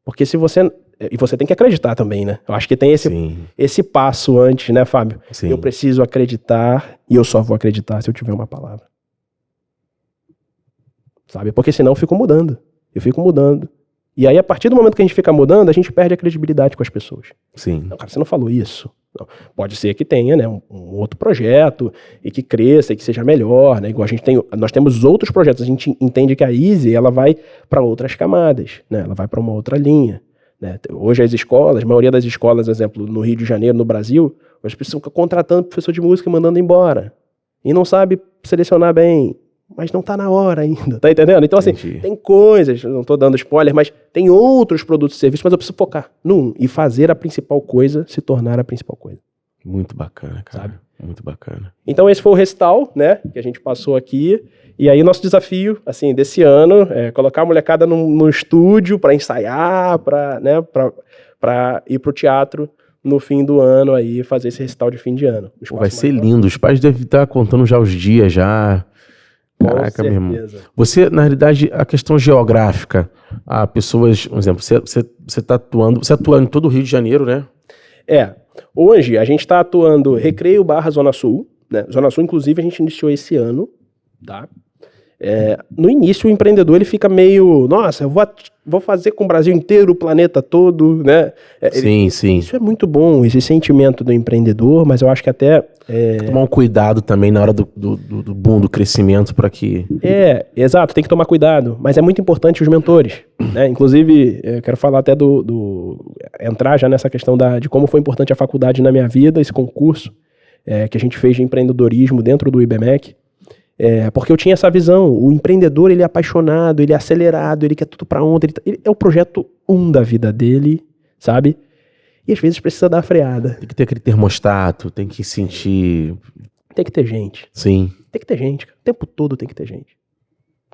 Porque se você... E você tem que acreditar também, né? Eu acho que tem esse passo antes, né, Fábio? Sim. Eu preciso acreditar e eu só vou acreditar se eu tiver uma palavra. Sabe? Porque senão eu fico mudando. E aí, a partir do momento que a gente fica mudando, a gente perde a credibilidade com as pessoas. Sim. Não, cara, você não falou isso. Não. Pode ser que tenha, né, um outro projeto e que cresça e que seja melhor, né? Igual nós temos outros projetos. A gente entende que a Easy, ela vai para outras camadas, né? Ela vai para uma outra linha, né? Hoje a maioria das escolas, por exemplo, no Rio de Janeiro, no Brasil, as pessoas ficam contratando professor de música e mandando embora. E não sabe selecionar bem. Mas não tá na hora ainda, tá entendendo? Então, assim, tem coisas, não tô dando spoiler, mas tem outros produtos e serviços, mas eu preciso focar num e fazer a principal coisa se tornar a principal coisa. Muito bacana, cara. Sabe? Muito bacana. Então, esse foi o recital, né, que a gente passou aqui. E aí, nosso desafio, assim, desse ano é colocar a molecada no estúdio para ensaiar, para ir pro teatro no fim do ano aí, fazer esse recital de fim de ano. Vai ser lindo. Os pais devem estar contando já os dias já. Caraca, meu irmão. Você, na realidade, a questão geográfica, pessoas, por exemplo, você atua em todo o Rio de Janeiro, né? Hoje a gente está atuando Recreio / Zona Sul, né? Zona Sul, inclusive, a gente iniciou esse ano, tá? No início, o empreendedor, ele fica meio, nossa, eu vou fazer com o Brasil inteiro, o planeta todo, né? Sim. Isso é muito bom, esse sentimento do empreendedor, mas eu acho que até... Tomar um cuidado também na hora do boom, do crescimento, para que... Exato, tem que tomar cuidado, mas é muito importante os mentores, né? Inclusive, eu quero falar até entrar já nessa questão de como foi importante a faculdade na minha vida, esse concurso que a gente fez de empreendedorismo dentro do IBMEC, porque eu tinha essa visão, o empreendedor, ele é apaixonado, ele é acelerado, ele quer tudo pra ontem, ele é o projeto 1 da vida dele, sabe? E às vezes precisa dar a freada. Tem que ter aquele termostato, tem que sentir... Tem que ter gente. Sim. Tem que ter gente, cara. O tempo todo tem que ter gente.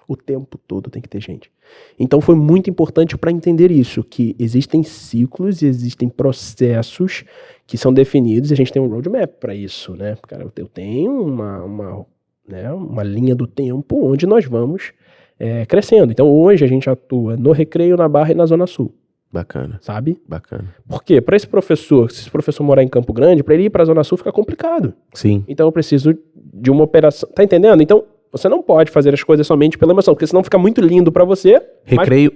O tempo todo tem que ter gente. Então foi muito importante para entender isso, que existem ciclos e existem processos que são definidos e a gente tem um roadmap para isso, né? Cara, eu tenho uma linha do tempo onde nós vamos crescendo. Então hoje a gente atua no Recreio, na Barra e na Zona Sul. Bacana. Sabe? Bacana. Por quê? Para esse professor, se esse professor morar em Campo Grande, para ele ir para a Zona Sul fica complicado. Sim. Então eu preciso de uma operação. Tá entendendo? Então você não pode fazer as coisas somente pela emoção, porque senão fica muito lindo para você. Recreio,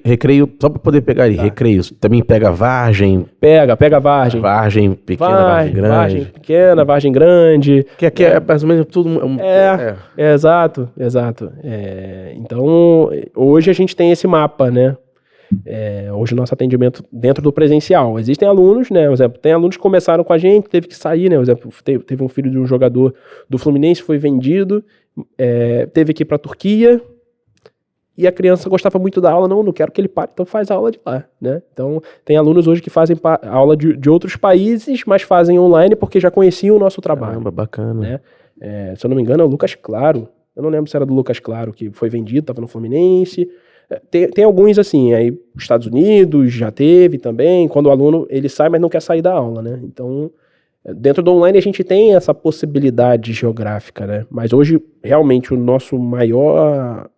só para poder pegar ali, Recreio, também pega vargem. Pega vargem. Vargem pequena, vargem grande. Vargem pequena, vargem grande. Que aqui é mais ou menos tudo... Exato. Então, hoje a gente tem esse mapa, né? Hoje o nosso atendimento dentro do presencial. Existem alunos, né? Por exemplo, tem alunos que começaram com a gente, teve que sair, né? Por exemplo, teve um filho de um jogador do Fluminense, foi vendido, teve que ir para a Turquia e a criança gostava muito da aula. Não quero que ele pare, então faz a aula de lá, né? Então, tem alunos hoje que fazem aula de outros países, mas fazem online porque já conheciam o nosso trabalho. Caramba, bacana. Né? Se eu não me engano, é o Lucas Claro. Eu não lembro se era do Lucas Claro, que foi vendido, estava no Fluminense. Tem alguns assim, aí os Estados Unidos já teve também, quando o aluno ele sai, mas não quer sair da aula, né? Então, dentro do online a gente tem essa possibilidade geográfica, né? Mas hoje, realmente, o nosso maior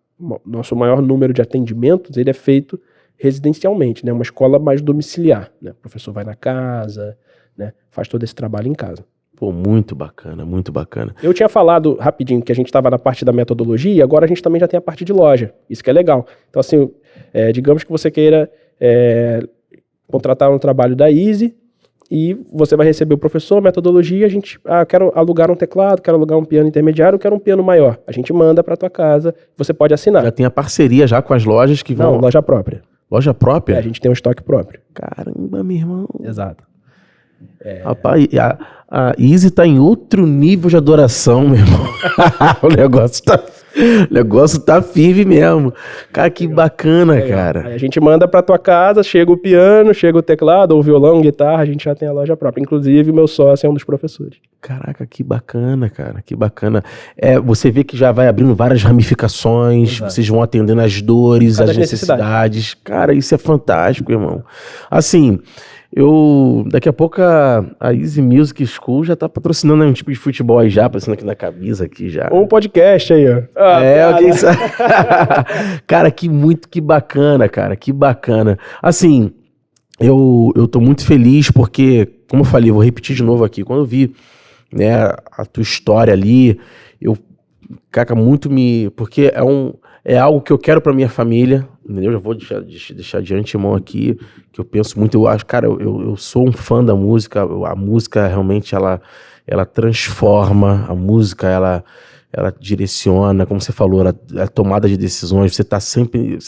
número de atendimentos, ele é feito residencialmente, né? Uma escola mais domiciliar, né? O professor vai na casa, né? Faz todo esse trabalho em casa. Pô, muito bacana, muito bacana. Eu tinha falado rapidinho que a gente estava na parte da metodologia e agora a gente também já tem a parte de loja. Isso que é legal. Então, assim, digamos que você queira contratar um trabalho da Easy e você vai receber o professor, a metodologia, a gente, quero alugar um teclado, quero alugar um piano intermediário, quero um piano maior. A gente manda para tua casa, você pode assinar. Já tem a parceria já com as lojas que vão... Não, loja própria. Loja própria? A gente tem um estoque próprio. Caramba, meu irmão. Exato. Rapaz, a Easy tá em outro nível de adoração, meu irmão. O negócio tá firme mesmo. Cara, que bacana, cara. Aí a gente manda pra tua casa, chega o piano, chega o teclado, ou o violão, guitarra, a gente já tem a loja própria. Inclusive, meu sócio é um dos professores. Caraca, que bacana, cara, que bacana. Você vê que já vai abrindo várias ramificações, Exato. Vocês vão atendendo as dores, as necessidades. Cara, isso é fantástico, irmão. Assim... daqui a pouco a Easy Music School já tá patrocinando um tipo de futebol aí já, aparecendo aqui na camisa aqui já. Um podcast aí, ó. Alguém sabe. Cara, que bacana, cara, que bacana. Assim, eu tô muito feliz porque, como eu falei, eu vou repetir de novo aqui, quando eu vi, né, a tua história ali, caca, porque é algo que eu quero pra minha família, entendeu? Já vou deixar de antemão aqui, que eu penso muito, eu acho, cara, eu sou um fã da música, a música realmente, ela transforma, a música, ela direciona, como você falou, a tomada de decisões, você tá sempre,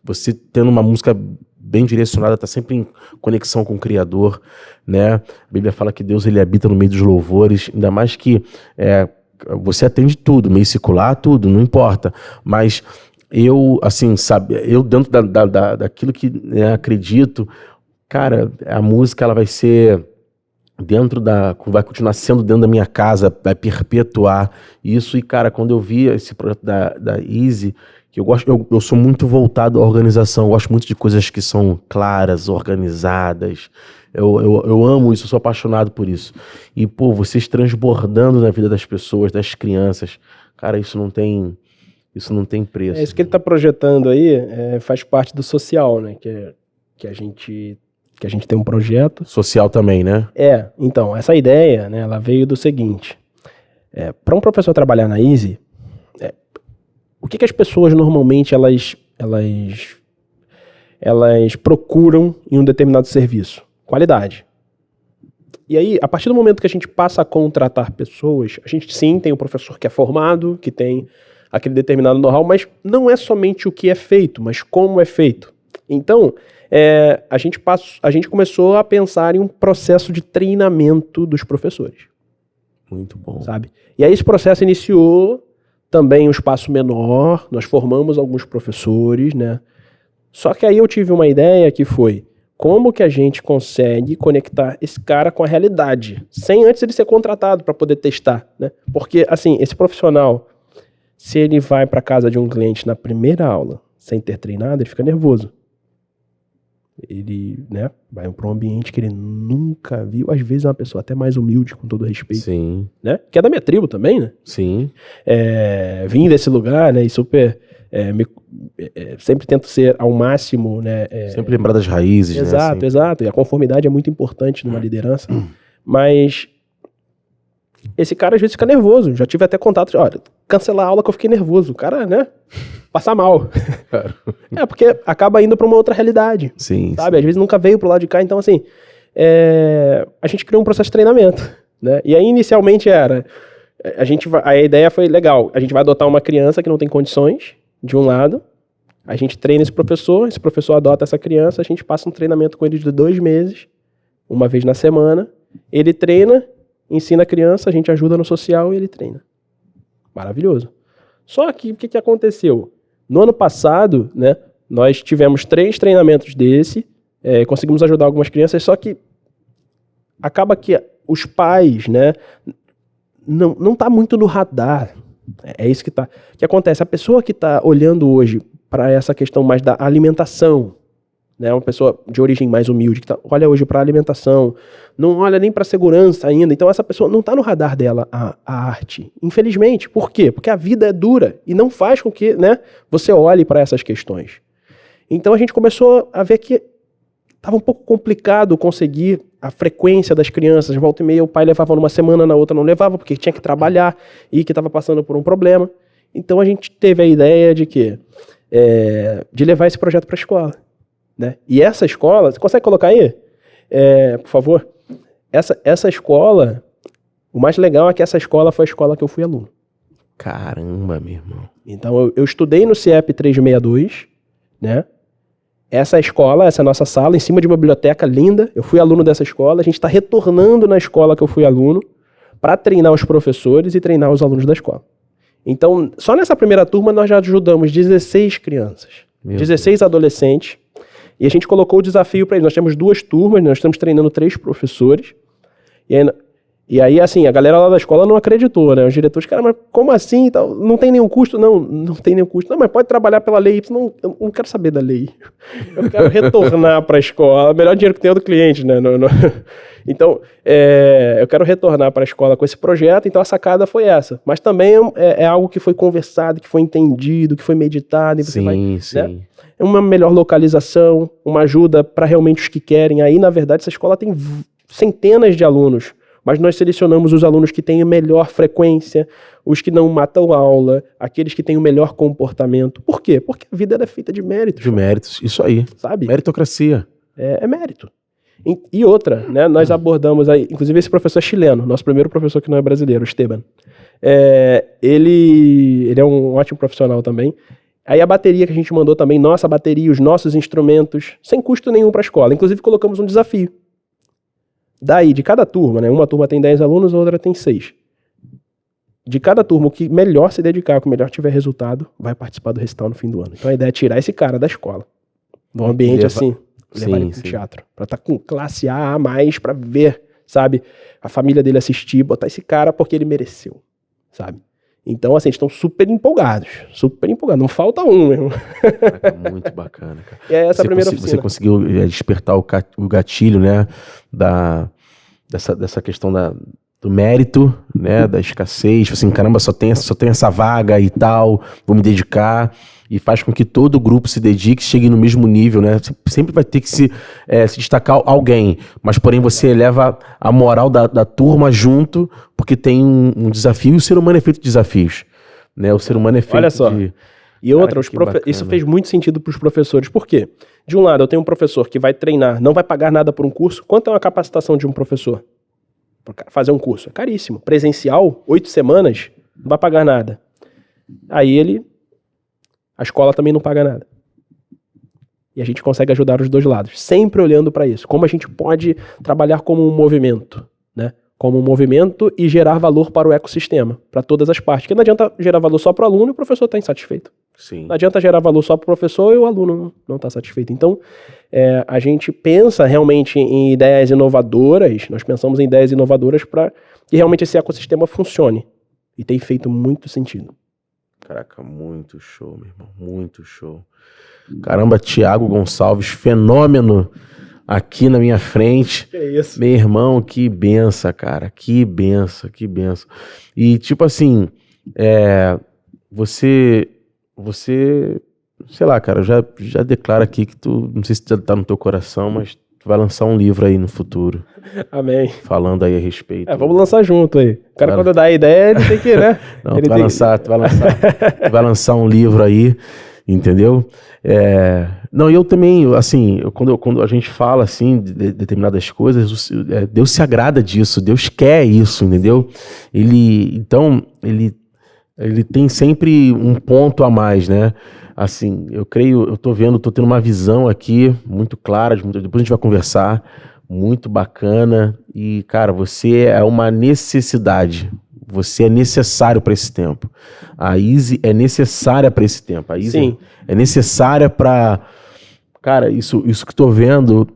você tendo uma música bem direcionada, tá sempre em conexão com o Criador, né? A Bíblia fala que Deus, ele habita no meio dos louvores, ainda mais que você atende tudo, meio secular, tudo, não importa. Mas eu, assim, sabe, eu dentro daquilo que acredito, cara, a música, ela vai ser vai continuar sendo dentro da minha casa, vai perpetuar isso. E, cara, quando eu vi esse projeto da Easy, que eu sou muito voltado à organização, eu gosto muito de coisas que são claras, organizadas. Eu amo isso, eu sou apaixonado por isso. E, pô, vocês transbordando na vida das pessoas, das crianças, cara, isso não tem preço. Isso que ele tá projetando aí faz parte do social, né? Que a gente tem um projeto. Social também, né? Então, essa ideia, né, ela veio do seguinte. Para um professor trabalhar na Easy, o que as pessoas normalmente elas procuram em um determinado serviço? Qualidade. E aí, a partir do momento que a gente passa a contratar pessoas, a gente sim tem um professor que é formado, que tem aquele determinado know-how, mas não é somente o que é feito, mas como é feito. Então, a gente começou a pensar em um processo de treinamento dos professores. Muito bom. Sabe? E aí esse processo iniciou também um espaço menor, nós formamos alguns professores, né? Só que aí eu tive uma ideia que foi, como que a gente consegue conectar esse cara com a realidade, sem antes ele ser contratado para poder testar, né? Porque, assim, esse profissional, se ele vai para casa de um cliente na primeira aula, sem ter treinado, ele fica nervoso. Ele, né, vai para um ambiente que ele nunca viu, às vezes é uma pessoa até mais humilde, com todo respeito. Sim. Né? Que é da minha tribo também, né? Sim. Vim desse lugar, né, e super... sempre tento ser ao máximo, né? Sempre lembrar das raízes, exato, né? Exato. E a conformidade é muito importante numa liderança. Mas esse cara às vezes fica nervoso. Já tive até contato, olha, cancelar a aula que eu fiquei nervoso. O cara, né? Passar mal. Porque acaba indo para uma outra realidade. Sim. Sabe? Às vezes nunca veio pro lado de cá. Então, assim, a gente criou um processo de treinamento, né? E aí, inicialmente, a ideia foi legal. A gente vai adotar uma criança que não tem condições, de um lado, a gente treina esse professor adota essa criança, a gente passa um treinamento com ele de 2 meses, uma vez na semana, ele treina, ensina a criança, a gente ajuda no social e ele treina. Maravilhoso. Só que, o que aconteceu? No ano passado, né, nós tivemos 3 treinamentos desse, conseguimos ajudar algumas crianças, só que acaba que os pais, né, não tá muito no radar. É isso que tá. O que acontece? A pessoa que está olhando hoje para essa questão mais da alimentação, né, uma pessoa de origem mais humilde, que olha hoje para a alimentação, não olha nem para a segurança ainda, então essa pessoa não está no radar dela a arte. Infelizmente. Por quê? Porque a vida é dura e não faz com que, né, você olhe para essas questões. Então a gente começou a ver que estava um pouco complicado conseguir a frequência das crianças, volta e meia o pai levava numa semana, na outra não levava, porque tinha que trabalhar e que estava passando por um problema. Então a gente teve a ideia de que de levar esse projeto para a escola, né? E essa escola, você consegue colocar aí? Por favor? Essa escola, o mais legal é que essa escola foi a escola que eu fui aluno. Caramba, meu irmão. Então eu estudei no CIEP 362, né? Essa escola, essa é a nossa sala, em cima de uma biblioteca linda. Eu fui aluno dessa escola, a gente está retornando na escola que eu fui aluno para treinar os professores e treinar os alunos da escola. Então, só nessa primeira turma nós já ajudamos 16 crianças, 16 adolescentes, e a gente colocou o desafio para eles. Nós temos 2 turmas, nós estamos treinando 3 professores, e aí, assim, a galera lá da escola não acreditou, né? Os diretores, cara, mas como assim? Não tem nenhum custo? Não tem nenhum custo. Não, mas pode trabalhar pela lei Y. Não, eu não quero saber da lei. Eu quero retornar para a escola. O melhor dinheiro que tem é o do cliente, né? Então, eu quero retornar para a escola com esse projeto, então a sacada foi essa. Mas também é algo que foi conversado, que foi entendido, que foi meditado. E você sim. Né? É uma melhor localização, uma ajuda para realmente os que querem. Aí, na verdade, essa escola tem centenas de alunos, mas nós selecionamos os alunos que têm a melhor frequência, os que não matam aula, aqueles que têm o melhor comportamento. Por quê? Porque a vida é feita de méritos. De méritos, isso aí. Sabe? Meritocracia. É mérito. E outra, né? Nós abordamos aí, inclusive esse professor é chileno, nosso primeiro professor que não é brasileiro, o Esteban. Ele é um ótimo profissional também. Aí a bateria que a gente mandou também, nossa bateria, os nossos instrumentos, sem custo nenhum para a escola. Inclusive colocamos um desafio. Daí, de cada turma, né? Uma turma tem 10 alunos, a outra tem 6. De cada turma, o que melhor se dedicar, o que melhor tiver resultado, vai participar do recital no fim do ano. Então a ideia é tirar esse cara da escola, do ambiente assim, levar ele pro teatro, para estar com classe A mais, para ver, sabe, a família dele assistir, botar esse cara porque ele mereceu, sabe? Então, assim, eles estão super empolgados, não falta um mesmo. Caraca, muito bacana, cara. E é essa a primeira oficina. Você conseguiu despertar o gatilho, né, dessa questão do mérito, né, da escassez, assim, caramba, só tem essa vaga e tal, vou me dedicar, e faz com que todo o grupo se dedique, chegue no mesmo nível, né, sempre vai ter que se destacar alguém, mas porém você eleva a moral da turma junto, porque tem um desafio, e o ser humano é feito de desafios, né, o ser humano é feito. Olha só. E outra, isso fez muito sentido para os professores. Por quê? De um lado, eu tenho um professor que vai treinar, não vai pagar nada por um curso. Quanto é uma capacitação de um professor? Para fazer um curso? É caríssimo. Presencial, 8 semanas, não vai pagar nada. Aí a escola também não paga nada. E a gente consegue ajudar os dois lados, sempre olhando para isso. Como a gente pode trabalhar como um movimento, né? Como um movimento e gerar valor para o ecossistema, para todas as partes. Porque não adianta gerar valor só para o aluno e o professor está insatisfeito. Sim. Não adianta gerar valor só para o professor e o aluno não está satisfeito. Então, a gente pensa realmente em ideias inovadoras, nós pensamos em ideias inovadoras para que realmente esse ecossistema funcione. E tem feito muito sentido. Caraca, muito show, meu irmão, muito show. Caramba, Thiago Gonçalves, fenômeno aqui na minha frente. Que isso? Meu irmão, que benção, cara, que benção. E tipo assim, você, sei lá, cara, já declara aqui que tu, não sei se já tá no teu coração, mas tu vai lançar um livro aí no futuro. Amém. Falando aí a respeito. Vamos lançar junto aí. O cara quando dá a ideia, ele tem que, né? Não, tu vai lançar um livro aí, entendeu? Não, eu também, assim, quando a gente fala, assim, de determinadas coisas, Deus se agrada disso, Deus quer isso, entendeu? Ele tem sempre um ponto a mais, né? Assim, eu tô tendo uma visão aqui muito clara, depois a gente vai conversar, muito bacana, e, cara, você é uma necessidade, você é necessário para esse tempo. A Easy é necessária para esse tempo. A Easy é necessária para... Cara, isso que eu tô vendo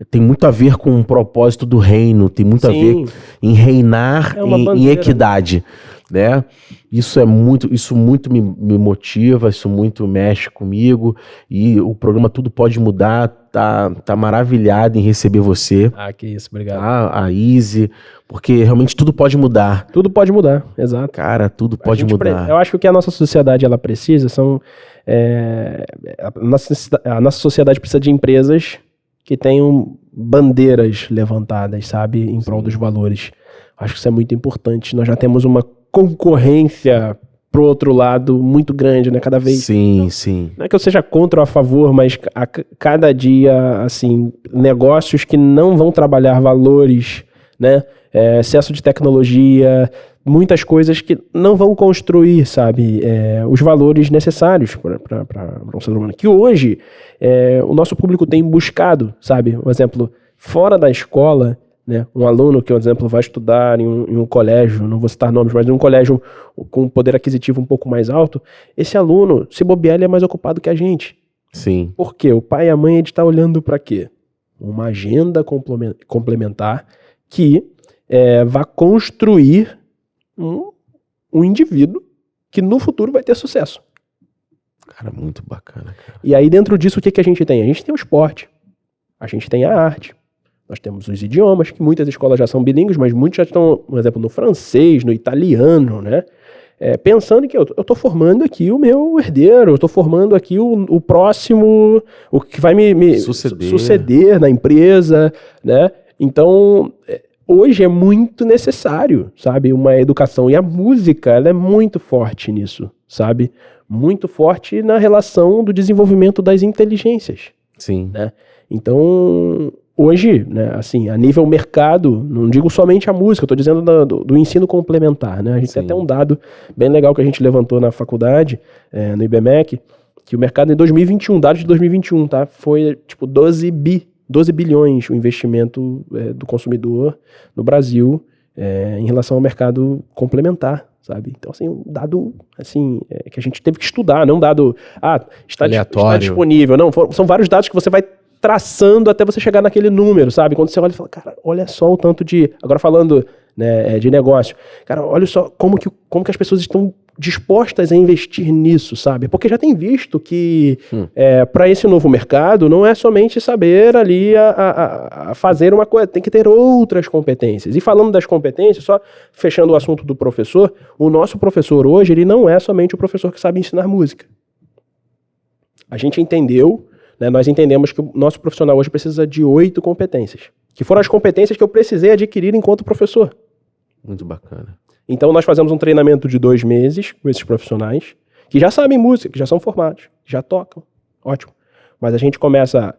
tem muito a ver com o propósito do reino, tem muito a ver em reinar em equidade, né? Isso muito me motiva, isso muito mexe comigo, e o programa Tudo Pode Mudar tá maravilhado em receber você. Que isso, obrigado. A Easy, porque realmente tudo pode mudar. Tudo pode mudar, exato. Cara, tudo pode mudar. Eu acho que o que a nossa sociedade ela precisa são... a nossa sociedade precisa de empresas que tenham bandeiras levantadas, sabe, em prol dos valores. Acho que isso é muito importante. Nós já temos uma concorrência pro outro lado muito grande, né? Cada vez. Sim, sim. Não é que eu seja contra ou a favor, mas a cada dia, assim, negócios que não vão trabalhar valores, né? Excesso de tecnologia, muitas coisas que não vão construir, sabe, os valores necessários para um ser humano. Que hoje o nosso público tem buscado, sabe? Um exemplo, fora da escola, né? Um aluno que, por exemplo, vai estudar em um colégio, não vou citar nomes, mas em um colégio com poder aquisitivo um pouco mais alto, esse aluno, se bobear, ele é mais ocupado que a gente. Sim. Por quê? O pai e a mãe, ele está olhando para quê? Uma agenda complementar que vai construir um indivíduo que no futuro vai ter sucesso. Cara, muito bacana, cara. E aí dentro disso o que a gente tem? A gente tem o esporte, a gente tem a arte, nós temos os idiomas, que muitas escolas já são bilíngues, mas muitos já estão, por exemplo, no francês, no italiano, né? Pensando que eu estou formando aqui o meu herdeiro, eu estou formando aqui o próximo, o que vai me suceder na empresa, né? Então, hoje é muito necessário, sabe, uma educação. E a música, ela é muito forte nisso, sabe? Muito forte na relação do desenvolvimento das inteligências. Sim. Né? Então, hoje, né, assim, a nível mercado, não digo somente a música, eu estou dizendo do ensino complementar, né? A gente tem até um dado bem legal que a gente levantou na faculdade, no IBMEC, que o mercado em 2021, dados de 2021, tá? Foi tipo 12 bilhões o investimento do consumidor no Brasil em relação ao mercado complementar, sabe? Então, assim, um dado assim, que a gente teve que estudar, não um dado, está disponível. Não, são vários dados que você vai traçando até você chegar naquele número, sabe? Quando você olha e fala, cara, olha só o tanto de... Agora falando, né, de negócio. Cara, olha só como que as pessoas estão dispostas a investir nisso, sabe? Porque já tem visto que para esse novo mercado não é somente saber ali a fazer uma coisa, tem que ter outras competências. E falando das competências, só fechando o assunto do professor, o nosso professor hoje, ele não é somente o professor que sabe ensinar música. A gente entendeu, né, nós entendemos que o nosso profissional hoje precisa de 8 competências, que foram as competências que eu precisei adquirir enquanto professor. Muito bacana. Então nós fazemos um treinamento de 2 meses com esses profissionais, que já sabem música, que já são formados, já tocam, ótimo. Mas a gente começa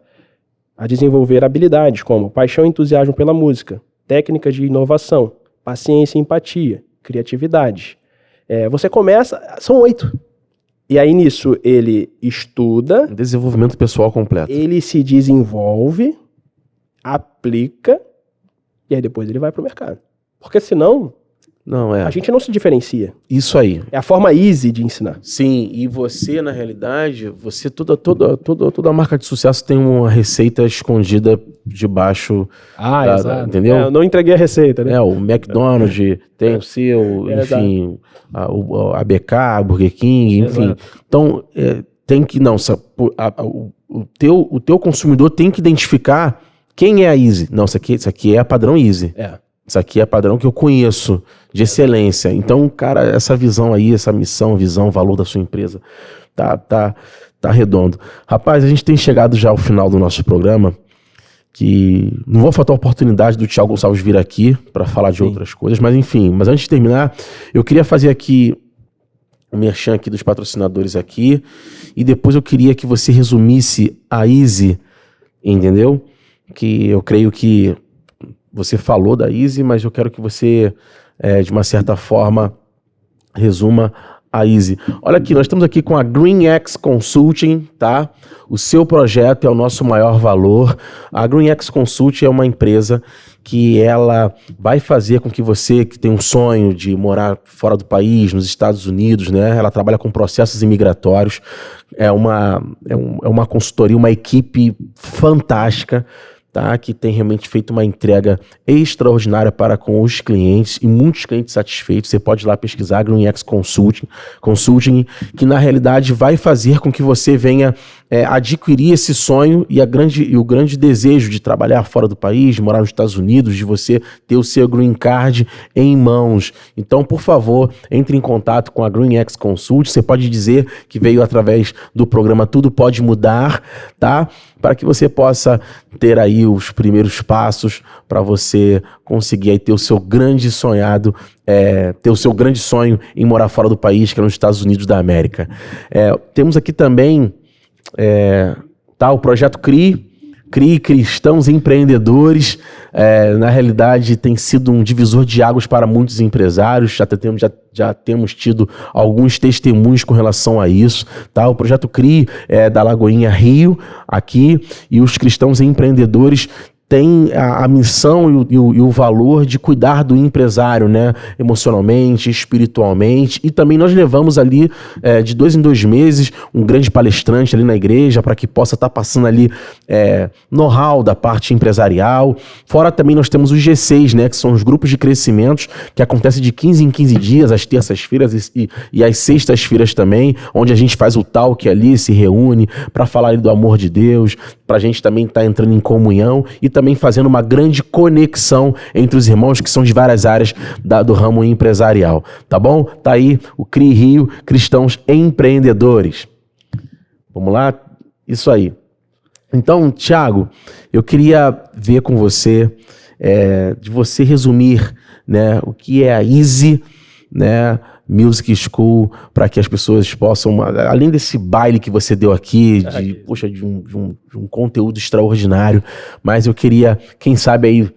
a desenvolver habilidades como paixão e entusiasmo pela música, técnicas de inovação, paciência e empatia, criatividade. Você começa, são 8. E aí nisso ele estuda... Desenvolvimento pessoal completo. Ele se desenvolve, aplica, e aí depois ele vai para o mercado. Porque senão... A gente não se diferencia. Isso aí. É a forma easy de ensinar. Sim, e você, na realidade, toda marca de sucesso tem uma receita escondida debaixo exato. Entendeu? Eu não entreguei a receita, né? O McDonald's tem o seu, enfim, a BK, a Burger King, enfim. Exato. Então, tem que, o teu consumidor tem que identificar quem é a Easy. Não, isso aqui é a padrão Easy. Isso aqui é padrão que eu conheço, de excelência. Então, cara, essa visão aí, essa missão, visão, valor da sua empresa, tá redondo. Rapaz, a gente tem chegado já ao final do nosso programa, que não vou faltar a oportunidade do Thiago Gonçalves vir aqui para falar de outras coisas, mas enfim. Mas antes de terminar, eu queria fazer aqui o merchan aqui dos patrocinadores aqui, e depois eu queria que você resumisse a Easy, entendeu? Que eu creio que você falou da Easy, mas eu quero que você, de uma certa forma, resuma a Easy. Olha aqui, nós estamos aqui com a GreenX Consulting, tá? O seu projeto é o nosso maior valor. A GreenX Consulting é uma empresa que ela vai fazer com que você, que tem um sonho de morar fora do país, nos Estados Unidos, né? Ela trabalha com processos imigratórios. É uma consultoria, uma equipe fantástica, tá? Que tem realmente feito uma entrega extraordinária para com os clientes e muitos clientes satisfeitos. Você pode ir lá pesquisar GreenX Consulting, que na realidade vai fazer com que você venha adquirir esse sonho e o grande desejo de trabalhar fora do país, de morar nos Estados Unidos, de você ter o seu Green Card em mãos. Então, por favor, entre em contato com a GreenX Consult. Você pode dizer que veio através do programa Tudo Pode Mudar, tá? Para que você possa ter aí os primeiros passos para você conseguir aí ter o seu grande sonhado, ter o seu grande sonho em morar fora do país, que é nos Estados Unidos da América. Temos aqui também o projeto CRI Cristãos Empreendedores. Na realidade tem sido um divisor de águas para muitos empresários. Já temos tido alguns testemunhos com relação a isso, tá? O projeto CRI é da Lagoinha Rio aqui, e os Cristãos Empreendedores tem a missão e o valor de cuidar do empresário, né? Emocionalmente, espiritualmente, e também nós levamos ali de 2 em 2 meses um grande palestrante ali na igreja para que possa estar passando ali know-how da parte empresarial. Fora também nós temos os G6, né? Que são os grupos de crescimentos que acontecem de 15 em 15 dias, às terças-feiras e às sextas-feiras também, onde a gente faz o talk ali, se reúne para falar ali do amor de Deus, para a gente também estar entrando em comunhão e também fazendo uma grande conexão entre os irmãos que são de várias áreas do ramo empresarial, tá bom? Tá aí o CRI Rio, Cristãos Empreendedores. Vamos lá? Isso aí. Então, Thiago, eu queria ver com você, de você resumir, né, o que é a Easy, né, Music School, para que as pessoas possam, além desse baile que você deu aqui, de um conteúdo extraordinário, mas eu queria, quem sabe aí,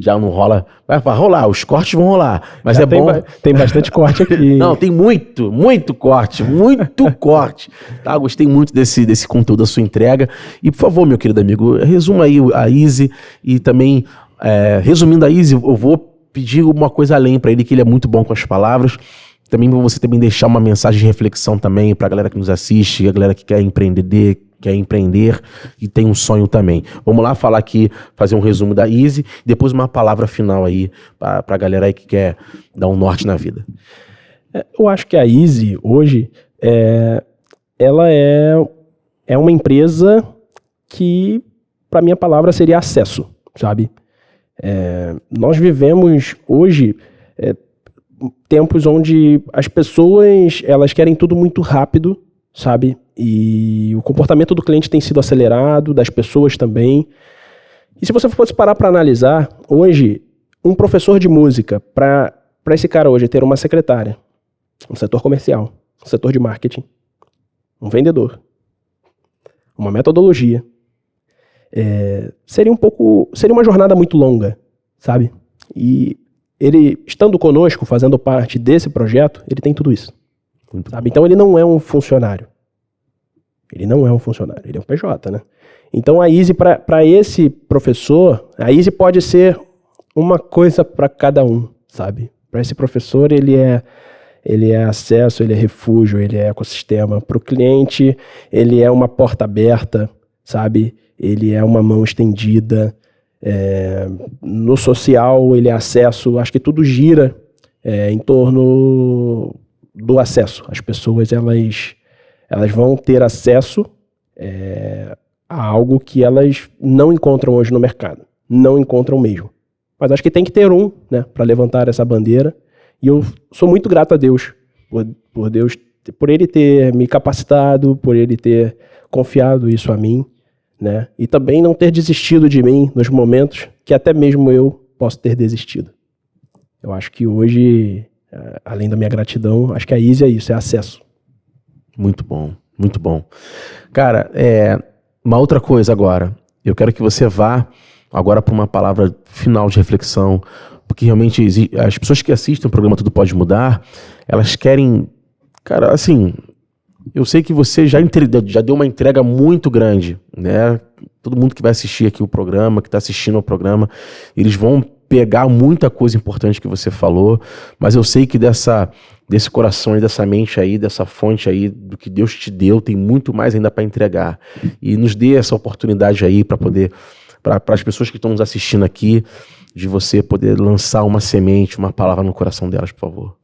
já não rola, vai rolar, os cortes vão rolar, mas já bom. Tem bastante corte aqui. Não, tem muito corte, tá? Gostei muito desse conteúdo, da sua entrega. E por favor, meu querido amigo, resuma aí a Easy e também, resumindo a Easy, eu vou pedir uma coisa além para ele, que ele é muito bom com as palavras. Também para você também deixar uma mensagem de reflexão também para a galera que nos assiste, a galera que quer empreender e tem um sonho também. Vamos lá falar aqui, fazer um resumo da Easy, depois uma palavra final aí para a galera aí que quer dar um norte na vida. Eu acho que a Easy hoje, ela é uma empresa que, para mim a palavra seria acesso, sabe? Nós vivemos hoje tempos onde as pessoas, elas querem tudo muito rápido, sabe? E o comportamento do cliente tem sido acelerado, das pessoas também. E se você fosse parar para analisar, hoje, um professor de música, para esse cara hoje ter uma secretária, um setor comercial, um setor de marketing, um vendedor, uma metodologia, seria uma jornada muito longa, sabe? E ele, estando conosco, fazendo parte desse projeto, ele tem tudo isso, sabe? Então ele não é um funcionário. Ele não é um funcionário, ele é um PJ, né? Então a Easy, para esse professor, a Easy pode ser uma coisa para cada um, sabe? Para esse professor, ele é acesso, ele é refúgio, ele é ecossistema. Para o cliente, ele é uma porta aberta, sabe? Ele é uma mão estendida. No social, ele é acesso. Acho que tudo gira em torno do acesso. As pessoas, elas vão ter acesso a algo que elas não encontram hoje no mercado. Não encontram mesmo. Mas acho que tem que ter né, para levantar essa bandeira. E eu sou muito grato a Deus, por Deus, por Ele ter me capacitado, por Ele ter confiado isso a mim, né? E também não ter desistido de mim nos momentos que até mesmo eu posso ter desistido. Eu acho que hoje, além da minha gratidão, acho que a Easy é isso, é acesso. Muito bom, muito bom. Cara, uma outra coisa agora. Eu quero que você vá agora para uma palavra final de reflexão, porque realmente as pessoas que assistem o programa Tudo Pode Mudar, elas querem... Cara, assim, eu sei que você já deu uma entrega muito grande, né? Todo mundo que vai assistir aqui o programa, que está assistindo ao programa, eles vão pegar muita coisa importante que você falou, mas eu sei que desse coração e dessa mente aí, dessa fonte aí, do que Deus te deu, tem muito mais ainda para entregar. E nos dê essa oportunidade aí para poder para as pessoas que estão nos assistindo aqui, de você poder lançar uma semente, uma palavra no coração delas, por favor.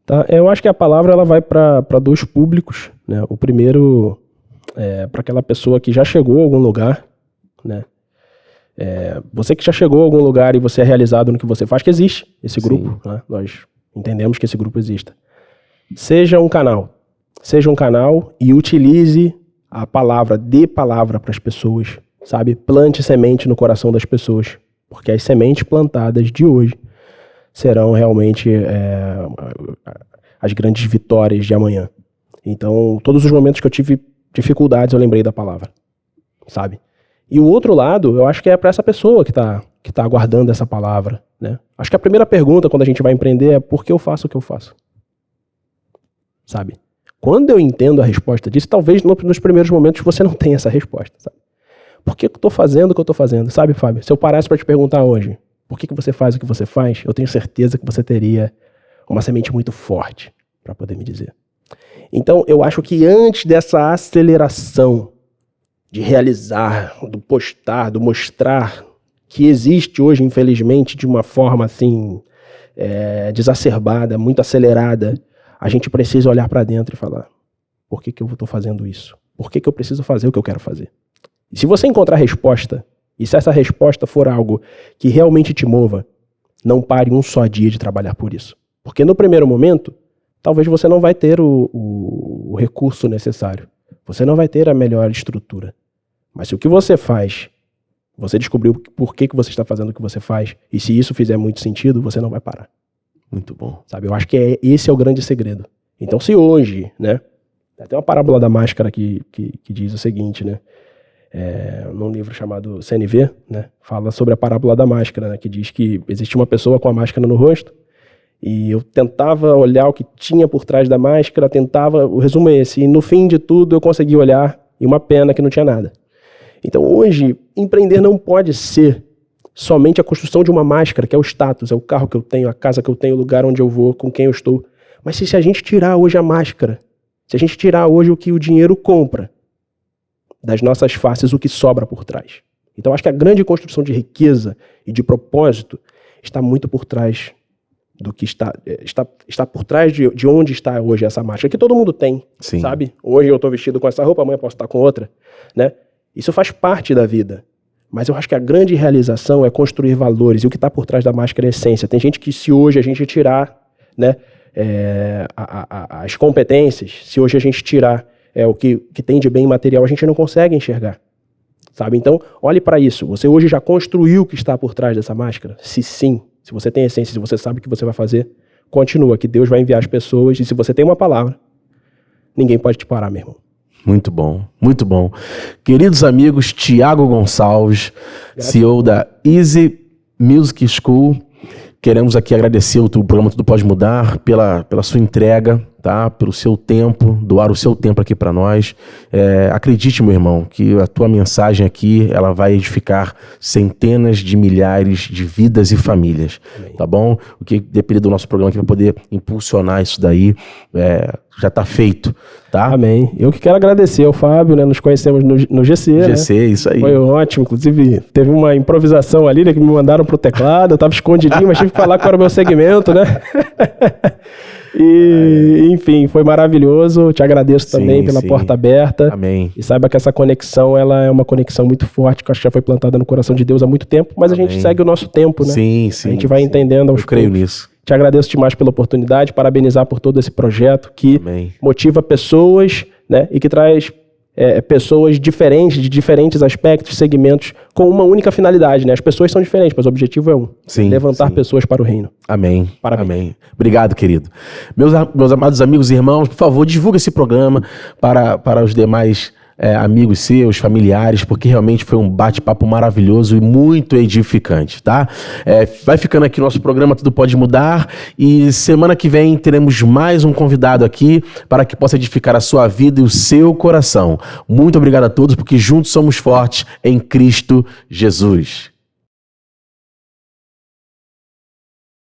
Tá, eu acho que a palavra ela vai para dois públicos, né? O primeiro é para aquela pessoa que já chegou a algum lugar, né? Você que já chegou a algum lugar e você é realizado no que você faz, que existe esse grupo, né? Nós entendemos que esse grupo exista. Seja um canal e utilize a palavra, dê palavra para as pessoas, sabe? Plante semente no coração das pessoas, porque as sementes plantadas de hoje serão realmente as grandes vitórias de amanhã. Então, todos os momentos que eu tive dificuldades, eu lembrei da palavra, sabe? E o outro lado, eu acho que é para essa pessoa que tá aguardando essa palavra, né? Acho que a primeira pergunta quando a gente vai empreender é: por que eu faço o que eu faço? Sabe? Quando eu entendo a resposta disso, talvez nos primeiros momentos você não tenha essa resposta, sabe? Por que eu tô fazendo o que eu tô fazendo? Sabe, Fábio? Se eu parasse para te perguntar hoje, por que você faz o que você faz, eu tenho certeza que você teria uma semente muito forte para poder me dizer. Então, eu acho que antes dessa aceleração de realizar, do postar, do mostrar, que existe hoje, infelizmente, de uma forma assim, desacerbada, muito acelerada, a gente precisa olhar para dentro e falar: por que eu estou fazendo isso? Por que eu preciso fazer o que eu quero fazer? E se você encontrar a resposta, e se essa resposta for algo que realmente te mova, não pare um só dia de trabalhar por isso. Porque no primeiro momento, talvez você não vai ter o recurso necessário. Você não vai ter a melhor estrutura. Mas se o que você faz, você descobriu por que você está fazendo o que você faz, e se isso fizer muito sentido, você não vai parar. Muito bom. Sabe, eu acho que esse é o grande segredo. Então, se hoje, né, tem uma parábola da máscara que diz o seguinte, né, num livro chamado CNV, né, fala sobre a parábola da máscara, né, que diz que existe uma pessoa com a máscara no rosto, e eu tentava olhar o que tinha por trás da máscara, o resumo é esse, e no fim de tudo eu consegui olhar, e uma pena que não tinha nada. Então hoje, empreender não pode ser somente a construção de uma máscara, que é o status, é o carro que eu tenho, a casa que eu tenho, o lugar onde eu vou, com quem eu estou. Mas se a gente tirar hoje a máscara, se a gente tirar hoje o que o dinheiro compra, das nossas faces o que sobra por trás. Então acho que a grande construção de riqueza e de propósito está muito por trás do que está por trás de onde está hoje essa máscara, que todo mundo tem, Sim. sabe? Hoje eu estou vestido com essa roupa, amanhã eu posso estar com outra, né? Isso faz parte da vida. Mas eu acho que a grande realização é construir valores, e o que está por trás da máscara é a essência. Tem gente que, se hoje a gente tirar, né, as competências, se hoje a gente tirar o que tem de bem material, a gente não consegue enxergar, sabe? Então, olhe para isso. Você hoje já construiu o que está por trás dessa máscara? Se sim, se você tem essência, se você sabe o que você vai fazer, continua, que Deus vai enviar as pessoas, e se você tem uma palavra, ninguém pode te parar, meu irmão. Muito bom, muito bom. Queridos amigos, Thiago Gonçalves, CEO da Easy Music School, queremos aqui agradecer o programa Tudo Pode Mudar pela sua entrega, tá? Pelo seu tempo, doar o seu tempo aqui para nós. Acredite, meu irmão, que a tua mensagem aqui, ela vai edificar centenas de milhares de vidas e famílias. Amém. Tá bom? O que depender do nosso programa aqui para poder impulsionar isso daí, já tá feito, tá? Amém. Eu que quero agradecer ao Fábio, né? Nos conhecemos no GC, né? GC, isso aí. Foi ótimo, inclusive teve uma improvisação ali, né, que me mandaram pro teclado, eu tava escondidinho, mas tive que falar qual era o meu segmento, né? E, enfim, foi maravilhoso. Te agradeço também pela porta aberta. Amém. E saiba que essa conexão, ela é uma conexão muito forte, que eu acho que já foi plantada no coração de Deus há muito tempo, mas Amém. A gente segue o nosso tempo, né? Sim. A gente vai entendendo aos poucos. Eu creio nisso. Te agradeço demais pela oportunidade, parabenizar por todo esse projeto que Amém. Motiva pessoas, né, e que traz pessoas diferentes, de diferentes aspectos, segmentos, com uma única finalidade, né? As pessoas são diferentes, mas o objetivo é um. Sim, levantar pessoas para o reino. Amém. Parabéns. Amém. Obrigado, querido. Meus amados amigos e irmãos, por favor, divulgue esse programa para os demais amigos seus, familiares, porque realmente foi um bate-papo maravilhoso e muito edificante, tá? Vai ficando aqui o nosso programa Tudo Pode Mudar, e semana que vem teremos mais um convidado aqui para que possa edificar a sua vida e o seu coração. Muito obrigado a todos, porque juntos somos fortes em Cristo Jesus.